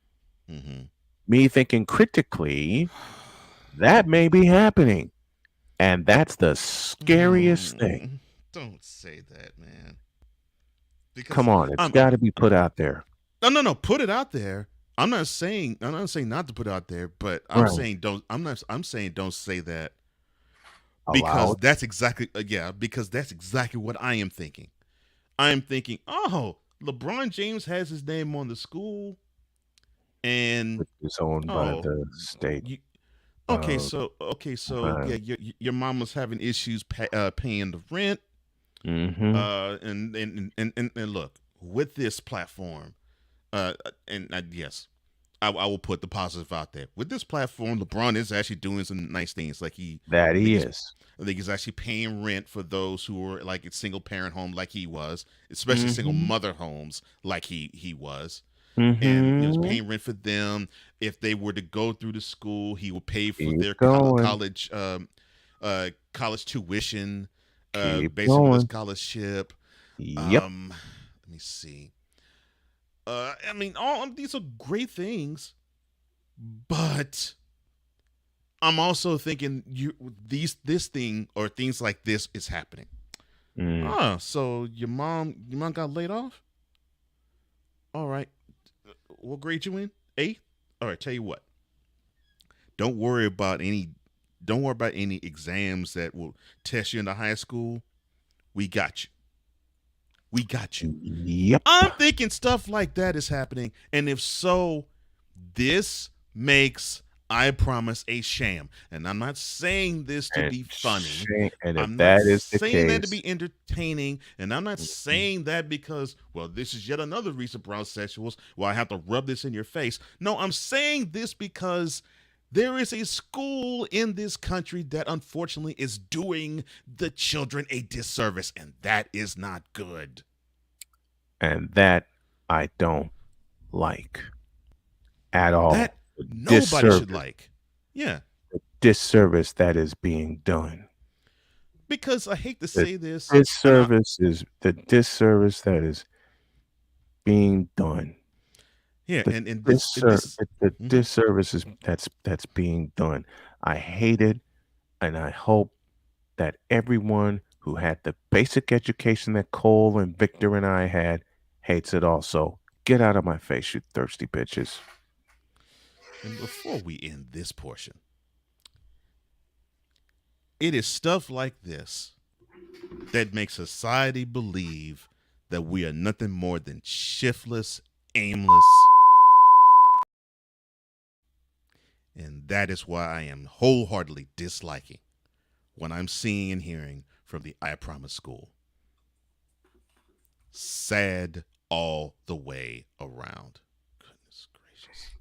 Me thinking critically, that may be happening. And that's the scariest thing. Don't say that, man. Come on, it's got to be put out there. No, put it out there. I'm not saying not to put it out there, but I'm saying don't. I'm saying don't say that because that's exactly because that's exactly what I am thinking. I am thinking, oh, LeBron James has his name on the school, and it's owned by the state. Your mom was having issues paying the rent. And look, with this platform, yes, I will put the positive out there. With this platform, LeBron is actually doing some nice things. Like I think he's actually paying rent for those who are like in single parent home, like he was, especially single mother homes, like he was. And he was paying rent for them. If they were to go through the school, he would pay for their college tuition based on his scholarship. Let me see. I mean, all these are great things, but I'm also thinking this thing or things like this is happening. So your mom got laid off? All right. What grade you in? 8th? All right, tell you what. Don't worry about any exams that will test you in the high school. We got you. Yep. I'm thinking stuff like that is happening. And if so, this makes I Promise a sham. And I'm not saying this to be funny. And if I'm that not is the saying that case, to be entertaining. And I'm not saying that because, well, this is yet another recent Brown sexuals. Well, I have to rub this in your face. No, I'm saying this because There is a school in this country that unfortunately is doing the children a disservice, and that is not good. And that I don't like at all. That nobody should like. Yeah. The disservice that is being done. Because I hate to say this. The disservice that is being done. Yeah, The and disservice is that's being done. I hate it, and I hope that everyone who had the basic education that Cole and Victor and I had hates it also. Get out of my face, you thirsty bitches. And before we end this portion, it is stuff like this that makes society believe that we are nothing more than shiftless, aimless. And that is why I am wholeheartedly disliking what I'm seeing and hearing from the I Promise School. Sad all the way around. Goodness gracious.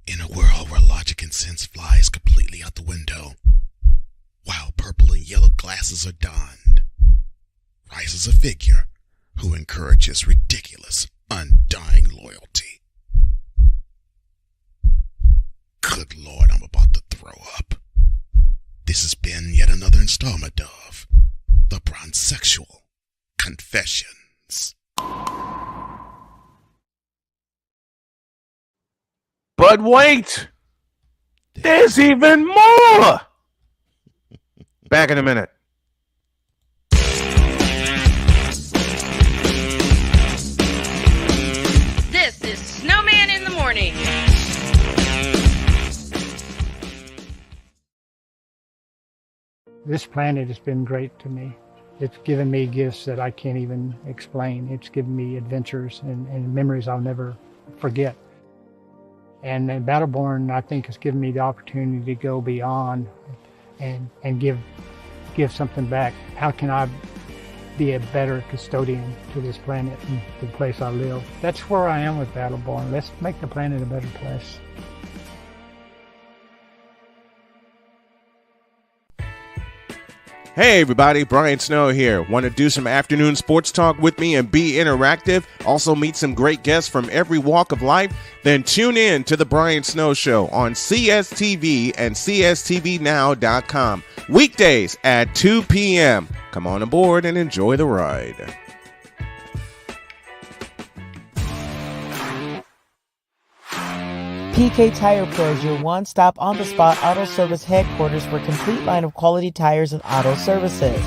In a world where logic and sense flies completely out the window, while purple and yellow glasses are donned, rises a figure who encourages ridiculous, undying loyalty. Good Lord, I'm about to throw up. This has been yet another installment of The Bronzexual Confessions. But wait! There's even more! Back in a minute. This is Snowman in the morning. This planet has been great to me. It's given me gifts that I can't even explain. It's given me adventures and memories I'll never forget. And Battleborn, I think, has given me the opportunity to go beyond and give something back. How can I be a better custodian to this planet and the place I live? That's where I am with Battleborn. Let's make the planet a better place. Hey everybody, Brian Snow here. Want to do some afternoon sports talk with me and be interactive? Also meet some great guests from every walk of life? Then tune in to The Brian Snow Show on CSTV and CSTVnow.com. Weekdays at 2 p.m. Come on aboard and enjoy the ride. PK Tire Pro is your one-stop on-the-spot auto service headquarters for a complete line of quality tires and auto services.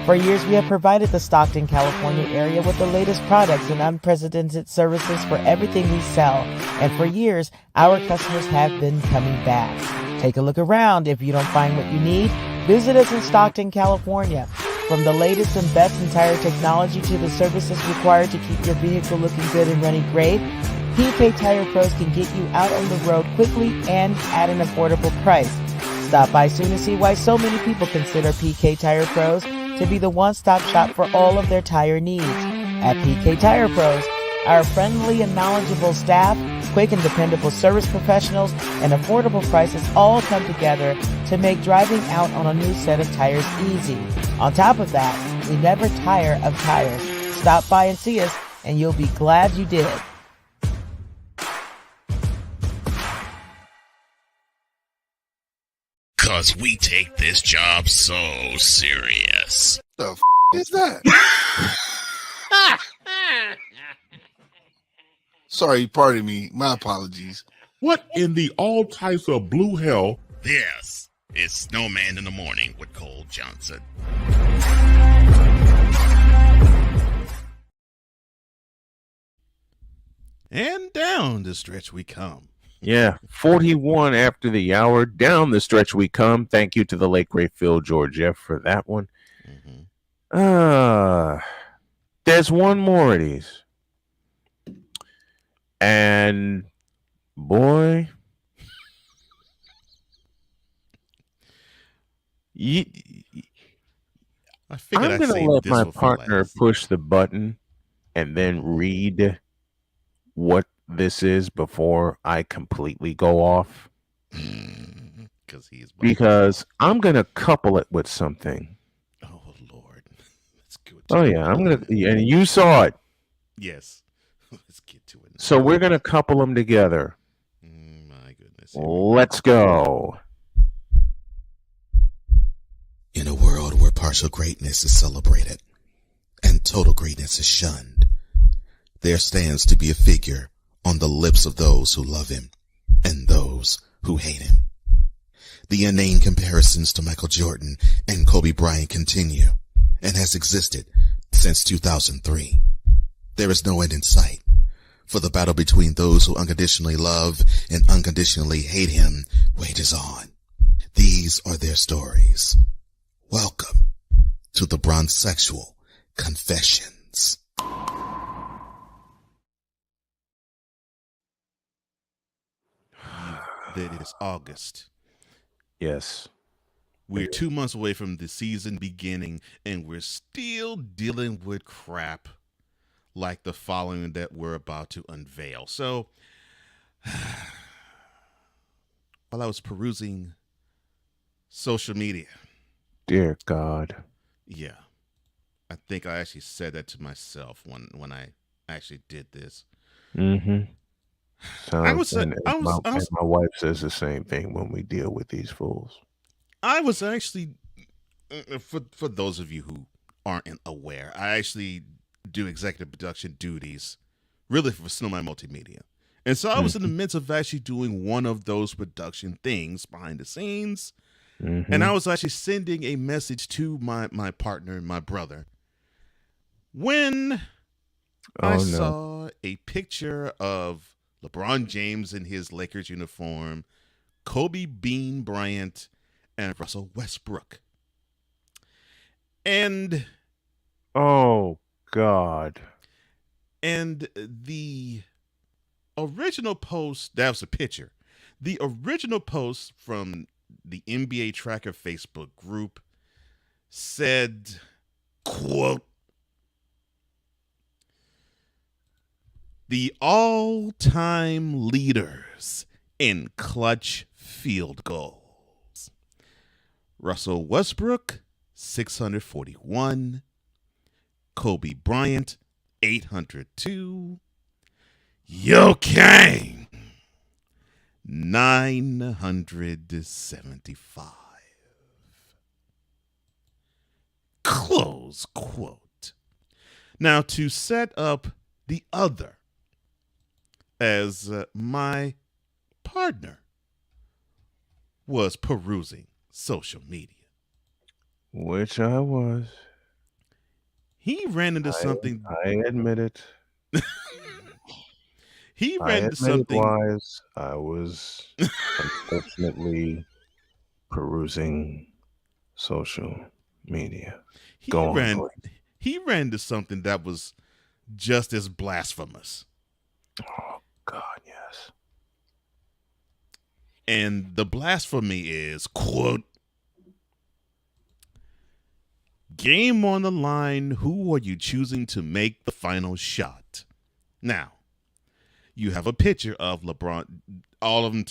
For years, we have provided the Stockton, California area with the latest products and unprecedented services for everything we sell. And for years, our customers have been coming back. Take a look around. If you don't find what you need, visit us in Stockton, California. From the latest and best in tire technology to the services required to keep your vehicle looking good and running great, PK Tire Pros can get you out on the road quickly and at an affordable price. Stop by soon to see why so many people consider PK Tire Pros to be the one-stop shop for all of their tire needs. At PK Tire Pros, our friendly and knowledgeable staff, quick and dependable service professionals, and affordable prices all come together to make driving out on a new set of tires easy. On top of that, we never tire of tires. Stop by and see us, and you'll be glad you did. 'Cause we take this job so serious. The f*** is that? Sorry, pardon me. My apologies. What in the all types of blue hell? This is Snowman in the Morning with Cole Johnson. And down the stretch we come. Yeah, 41 after the hour. Down the stretch we come. Thank you to the late great Phil Georgieff for that one. There's one more of these. And boy, I'm going to let my partner push the button and then read what this is before I completely go off? Because I'm going to couple it with something. Oh, Lord. Let's go. Oh, yeah. And you saw it. Yes. Let's get to it. So we're going to couple them together. My goodness. Let's go. In a world where partial greatness is celebrated and total greatness is shunned, there stands to be a figure on the lips of those who love him and those who hate him. The inane comparisons to Michael Jordan and Kobe Bryant continue and has existed since 2003. There is no end in sight, for the battle between those who unconditionally love and unconditionally hate him wages on. These are their stories. Welcome to the Bronzexual Confessions. That is August. Yes. We're 2 months away from the season beginning, and we're still dealing with crap like the following that we're about to unveil. So, while I was perusing social media. Dear God. Yeah. I think I actually said that to myself when I actually did this. Mm-hmm. I was my wife says the same thing when we deal with these fools. I was actually, for those of you who aren't aware, I actually do executive production duties, really for Snowman Multimedia. And so I was in the midst of actually doing one of those production things behind the scenes. Mm-hmm. And I was actually sending a message to my partner, my brother, when I saw a picture of LeBron James in his Lakers uniform, Kobe Bean Bryant, and Russell Westbrook. And oh God. And the original post, that was a picture. The original post from the NBA Tracker Facebook group said, quote, "The all-time leaders in clutch field goals. Russell Westbrook, 641. Kobe Bryant, 802. Yo Kang, 975. Close quote. Now, to set up the other, as my partner was perusing social media, which I was, he ran into something. I admit it. He ran into something. Wise, I was unfortunately perusing social media. He ran into something that was just as blasphemous. Oh God, yes. And the blasphemy is, quote, "Game on the line. Who are you choosing to make the final shot?" Now, you have a picture of LeBron. All of them.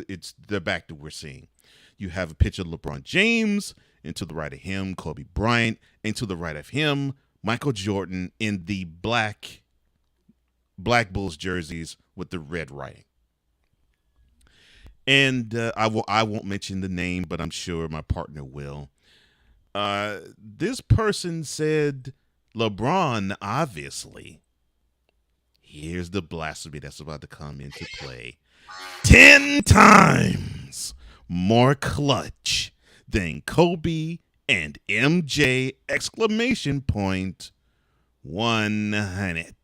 It's the back that we're seeing. You have a picture of LeBron James, and to the right of him, Kobe Bryant, and to the right of him, Michael Jordan in the black Bulls jerseys with the red writing. And I won't mention the name, but I'm sure my partner will. This person said, LeBron, obviously. Here's the blasphemy that's about to come into play. 10 times more clutch than Kobe and MJ, exclamation point, 100.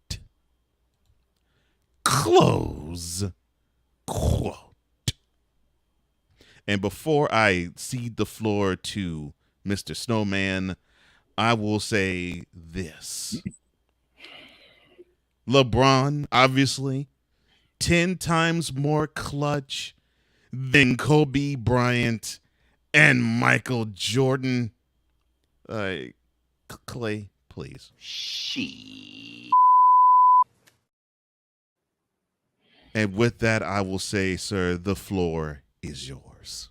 Close quote. And before I cede the floor to Mr. Snowman, I will say this. LeBron, obviously, 10 times more clutch than Kobe Bryant and Michael Jordan. Clay, please. And with that, I will say, sir, the floor is yours.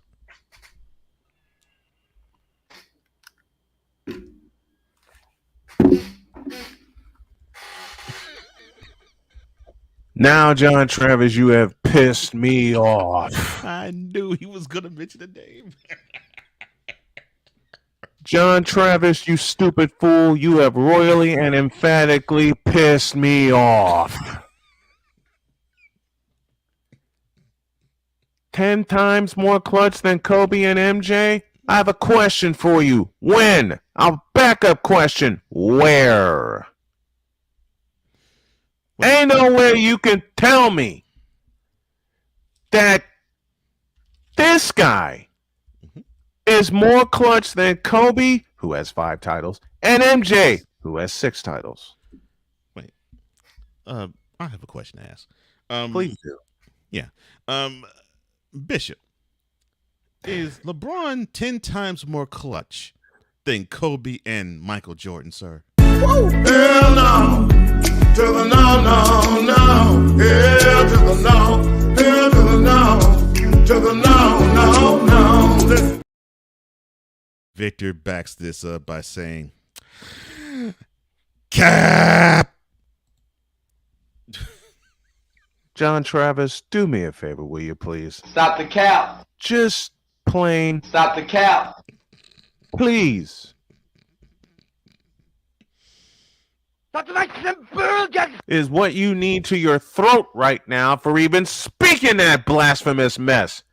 Now, John Travis, you have pissed me off. I knew he was going to mention the name. John Travis, you stupid fool, you have royally and emphatically pissed me off. 10 times more clutch than Kobe and MJ? I have a question for you. When? A backup question. Where? Ain't no way you can tell me that this guy is more clutch than Kobe, who has 5 titles, and MJ, who has 6 titles. Wait. I have a question to ask. Please do. Yeah. Bishop, is LeBron 10 times more clutch than Kobe and Michael Jordan, sir? Hell no. To the no, no, no. Hell to the no. Hell to the no. To the no, no, no. Victor backs this up by saying, Cap! John Travis, do me a favor, will you please? Stop the cap. Just plain. Stop the cap. Please. Is what you need to your throat right now for even speaking that blasphemous mess.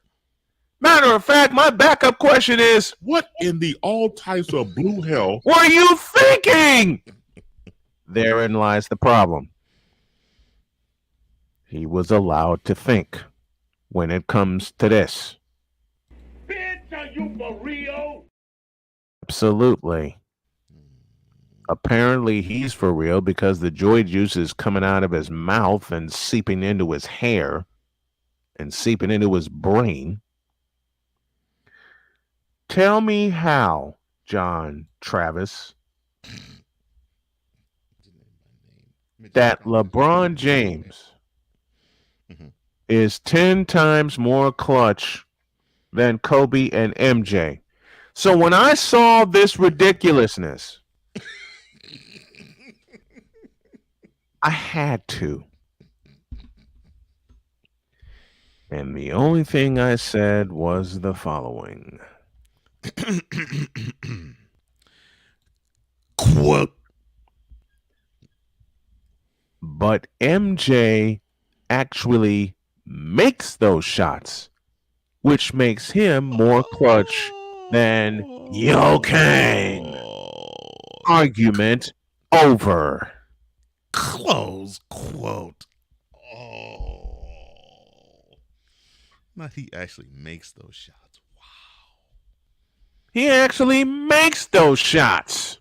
Matter of fact, my backup question is, what in the all types of blue hell were you thinking? Therein lies the problem. He was allowed to think when it comes to this. Bitch, are you for real? Absolutely. Apparently he's for real because the joy juice is coming out of his mouth and seeping into his hair and seeping into his brain. Tell me how, John Travis, that LeBron James is 10 times more clutch than Kobe and MJ. So when I saw this ridiculousness, I had to. And the only thing I said was the following. Quote. But MJ actually makes those shots, which makes him more clutch than Yo Kang. Argument over. Close quote. Oh. Not he actually makes those shots. He actually makes those shots.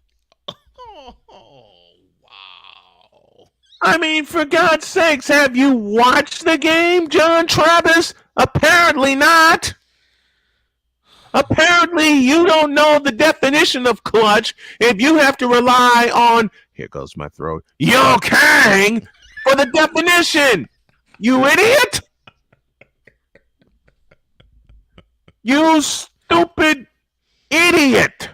I mean, for God's sakes, have you watched the game, John Travis? Apparently not. Apparently you don't know the definition of clutch if you have to rely on, here goes my throat, Yo Kang for the definition. You idiot. You stupid idiot.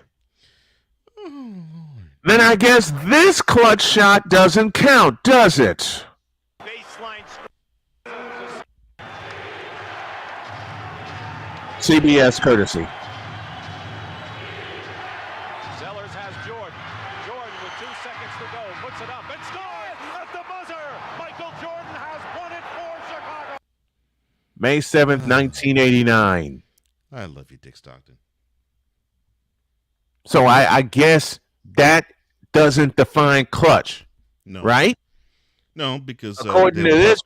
Then I guess this clutch shot doesn't count, does it? CBS courtesy. Sellers has Jordan. Jordan with 2 seconds to go. Puts it up and scores at the buzzer. Michael Jordan has won it for Chicago. May 7th, 1989. I love you, Dick Stockton. So I guess that doesn't define clutch, no. Right? No, because according to this,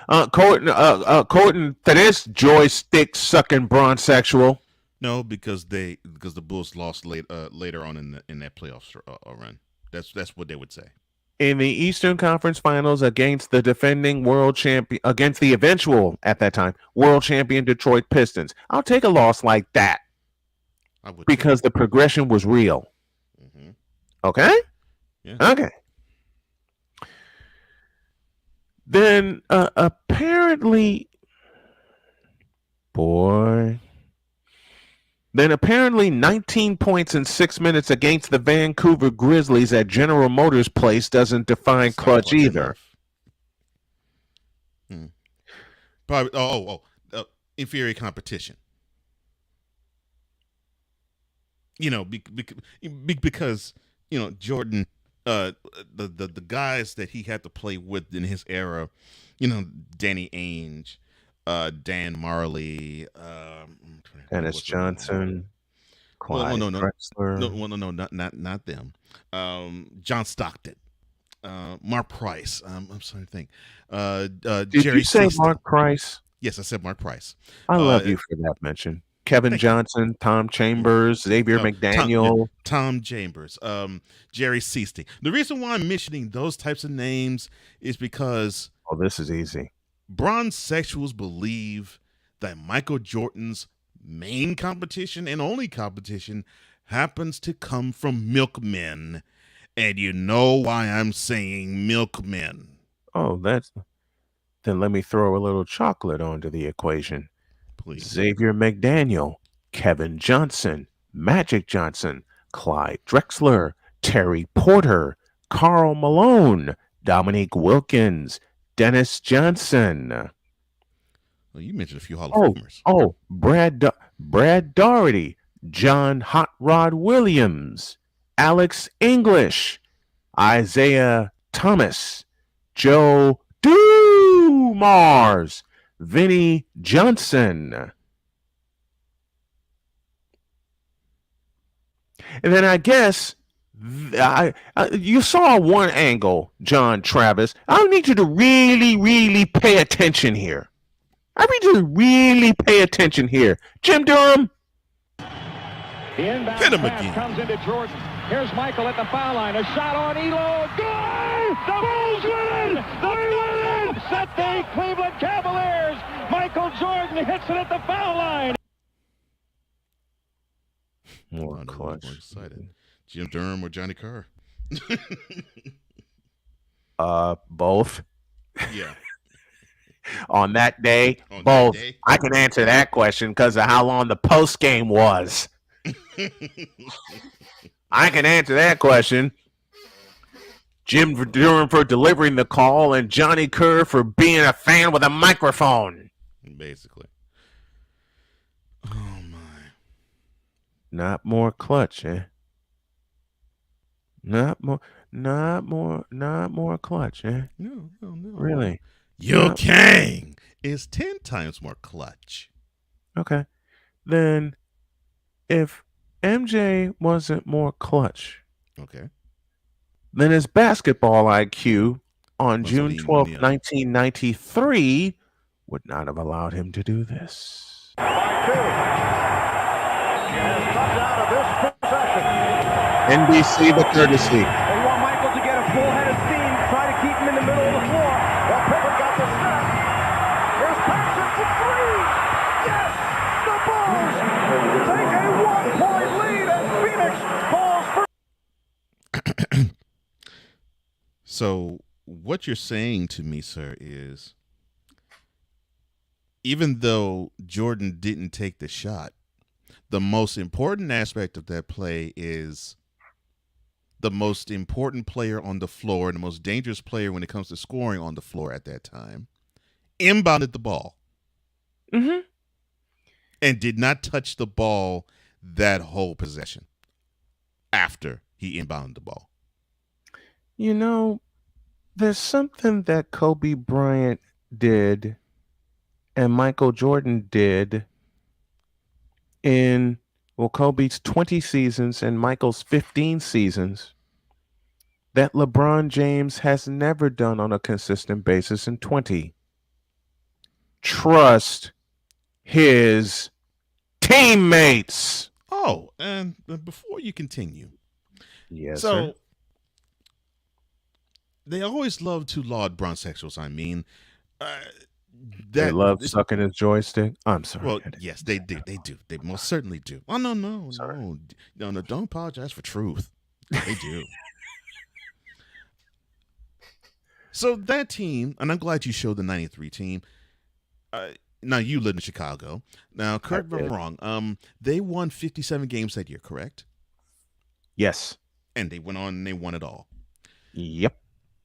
according to this joystick sucking bronzexual. No, because the Bulls lost later on in that playoffs run. That's what they would say. In the Eastern Conference Finals against the defending world champion, against the eventual at that time world champion Detroit Pistons, I'll take a loss like that. I would, because the progression was real. Okay? Yeah. Okay. Then apparently 19 points in 6 minutes against the Vancouver Grizzlies at General Motors Place doesn't define clutch either. Probably inferior competition. Because Jordan, the guys that he had to play with in his era, Danny Ainge, Dan Marley, Dennis Johnson, Clyde Drexler. not them. John Stockton, Mark Price. I'm sorry to think. Did Jerry you say Seaston. Mark Price? Yes, I said Mark Price. I love you for that mention. Kevin Johnson, Tom Chambers, Xavier McDaniel. Tom Chambers, Jerry Seaston. The reason why I'm mentioning those types of names is because this is easy. Bronzexuals believe that Michael Jordan's main competition and only competition happens to come from milkmen. And you know why I'm saying milkmen. Then let me throw a little chocolate onto the equation. Please. Xavier McDaniel, Kevin Johnson, Magic Johnson, Clyde Drexler, Terry Porter, Karl Malone, Dominique Wilkins, Dennis Johnson. Well, you mentioned a few Hall of Famers. Brad Daugherty, John Hot Rod Williams, Alex English, Isaiah Thomas, Joe Dumars, Vinnie Johnson. And then I guess you saw one angle, John Travis. I need you to really, really pay attention here. Jim Durham. Hit him again. Comes into Jordan. Here's Michael at the foul line. A shot on Elo. Good! The Bulls win it! They win it! Set the Cleveland Cavaliers. Michael Jordan hits it at the foul line. More clutch. More excited. Jim Durham or Johnny Carr? Both. Yeah. On that day, both. I can answer that question because of how long the post game was. I can answer that question. Jim Durham for delivering the call and Johnny Kerr for being a fan with a microphone. Basically. Oh, my. Not more clutch, eh? Not more clutch, eh? No. Really? Your king is 10 times more clutch. Okay. Then if MJ wasn't more clutch, okay, then his basketball IQ on June 12th, 1993 would not have allowed him to do this. NBC the courtesy. They want Michael to get a full head of steam, try to keep him in the middle of the floor. Well, Pippen got the snap. Here's Paxson for three. Yes! The Bulls take a 1-point lead, and Phoenix falls for... So what you're saying to me, sir, is even though Jordan didn't take the shot, the most important aspect of that play is the most important player on the floor and the most dangerous player when it comes to scoring on the floor at that time inbounded the ball. Mm-hmm. And did not touch the ball that whole possession after he inbounded the ball. You know, there's something that Kobe Bryant did and Michael Jordan did in, Kobe's 20 seasons and Michael's 15 seasons that LeBron James has never done on a consistent basis in 20. Trust his teammates. Oh, and before you continue. Yes, so, sir. They always love to laud bronzexuals. I mean, they love sucking his joystick. I'm sorry. Well, yes, they do. They do. They most certainly do. Oh, no. Don't apologize for truth. They do. So that team, and I'm glad you showed the 93 team. Now, you live in Chicago. Now, correct me if I'm wrong. They won 57 games that year, correct? Yes. And they went on and they won it all. Yep.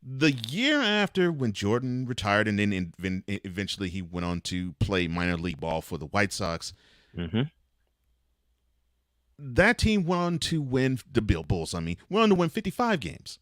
The year after, when Jordan retired and then eventually he went on to play minor league ball for the White Sox, that team went on to win the Bulls. Went on to win 55 games.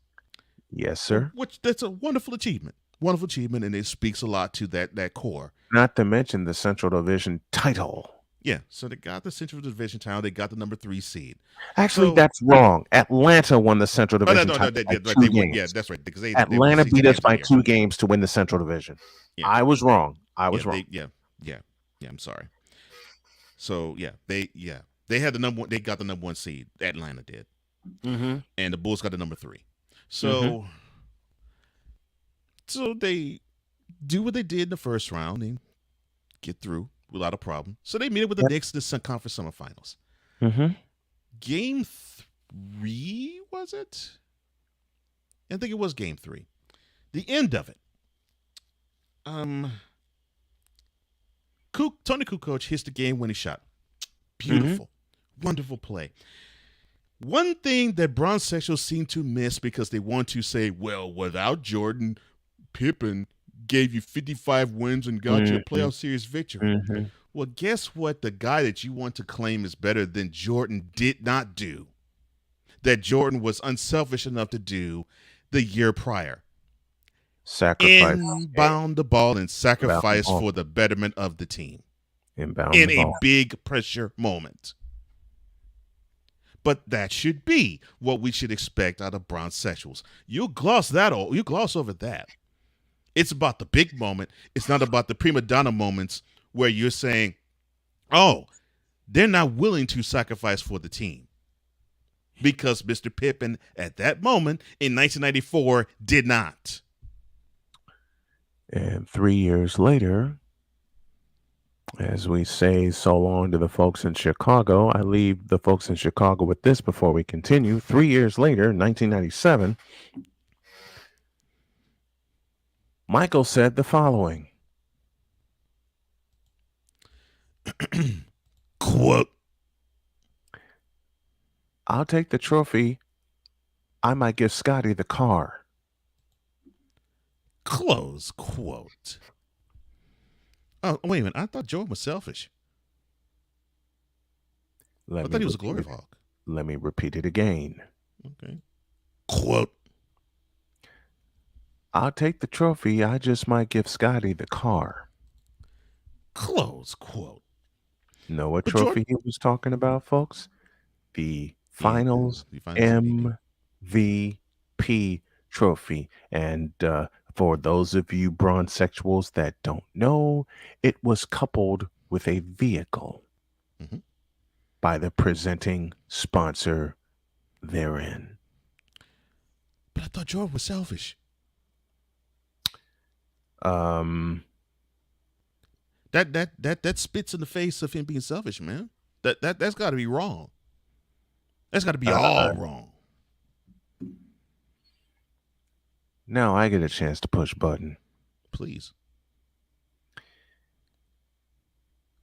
Yes, sir. Which that's a wonderful achievement. Wonderful achievement, and it speaks a lot to that core. Not to mention the Central Division title. Yeah, so they got the Central Division title. They got the number 3 seed. Actually, that's wrong. Atlanta won the Central Division title by 2 games. Yeah, that's right. Because Atlanta beat us by 2 games to win the Central Division. Yeah. I was wrong. wrong. I'm sorry. So they had the number 1. They got the number 1 seed. Atlanta did, and the Bulls got the number 3. So, so they do what they did in the first round and get through without a problem. So they meet up with the Knicks in the conference semifinals. Game 3, was it? I think it was game 3. The end of it. Tony Kukoc hits the game-winning shot. Beautiful. Wonderful play. One thing that Bronzesexuals seem to miss because they want to say, well, without Jordan, Pippen gave you 55 wins and got you a playoff series victory. Well, guess what? The guy that you want to claim is better than Jordan did not do, that Jordan was unselfish enough to do the year prior. Sacrifice. Inbound the ball and sacrifice for the betterment of the team. Inbound in the a ball. big pressure moment. But that should be what we should expect out of Bronzesexuals. You gloss over that. It's about the big moment. It's not about the prima donna moments where you're saying, oh, they're not willing to sacrifice for the team. Because Mr. Pippen, at that moment in 1994, did not. And 3 years later, as we say so long to the folks in Chicago, I leave the folks in Chicago with this before we continue. 3 years later, 1997, Michael said the following. Quote, I'll take the trophy. I might give Scotty the car. Close quote. Oh, wait a minute. I thought Jordan was selfish. I thought he was a glory hog. Let me repeat it again. Okay. Quote. I'll take the trophy. I just might give Scotty the car. Close quote. Know what trophy he was talking about, folks? The Finals MVP trophy. And for those of you Bronzesexuals that don't know, it was coupled with a vehicle by the presenting sponsor therein. But I thought Jordan was selfish. That spits in the face of him being selfish, man. That's got to be wrong. That's got to be all wrong. Now I get a chance to push button. Please.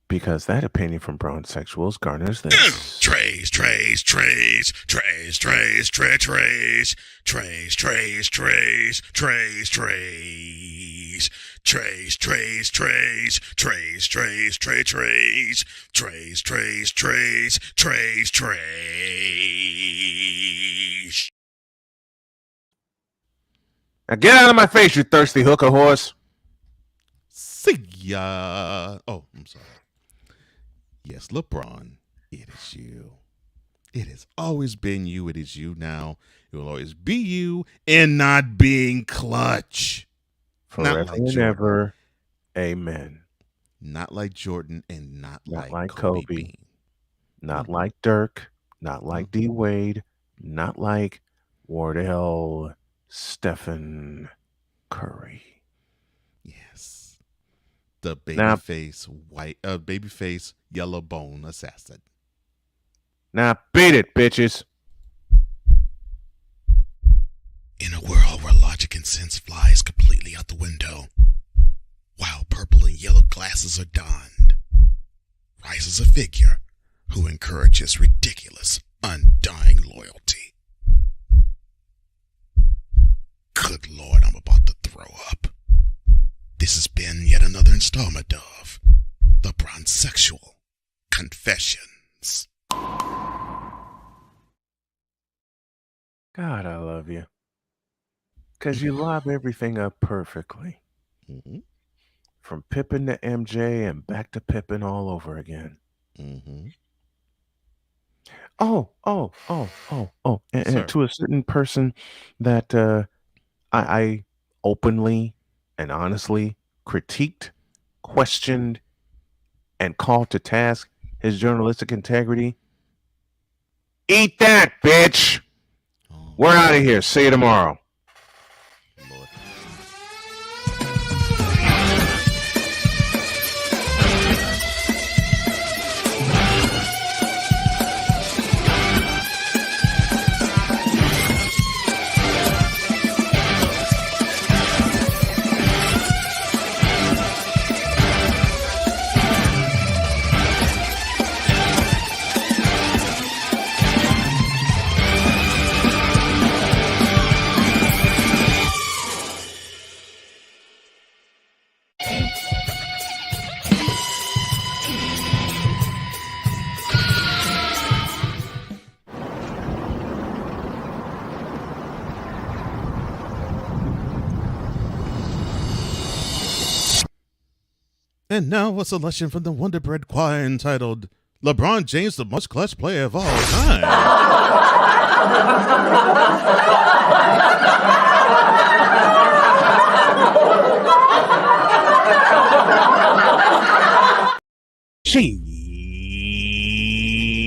Because that opinion from Bronzesexuals garners this. Trays. Now get out of my face, you thirsty hooker horse. See ya. Oh, I'm sorry. Yes, LeBron, it is you. It has always been you. It is you now. It will always be you and not being clutch. Forever not like and Jordan. ever. Amen. Not like Jordan and not like Kobe. Kobe. Bean. Not like Dirk. Not like D. Wade. Not like Wardell Stephen Curry. Yes. The babyface babyface yellow bone assassin. Now beat it, bitches. In a world where logic logic and sense flies completely out the window, while purple and yellow glasses are donned, rises a figure who encourages ridiculous, undying loyalty. Good Lord, I'm about to throw up. This has been yet another installment of The Bronzexual Confessions. God, I love you. Because you lob everything up perfectly. Mm-hmm. From Pippen to MJ and back to Pippen all over again. Mm-hmm. Oh. And to a certain person that I openly and honestly critiqued, questioned, and called to task his journalistic integrity. Eat that, bitch! We're out of here. See you tomorrow. And now a selection from the Wonder Bread Choir entitled LeBron James, the most clutch player of all time.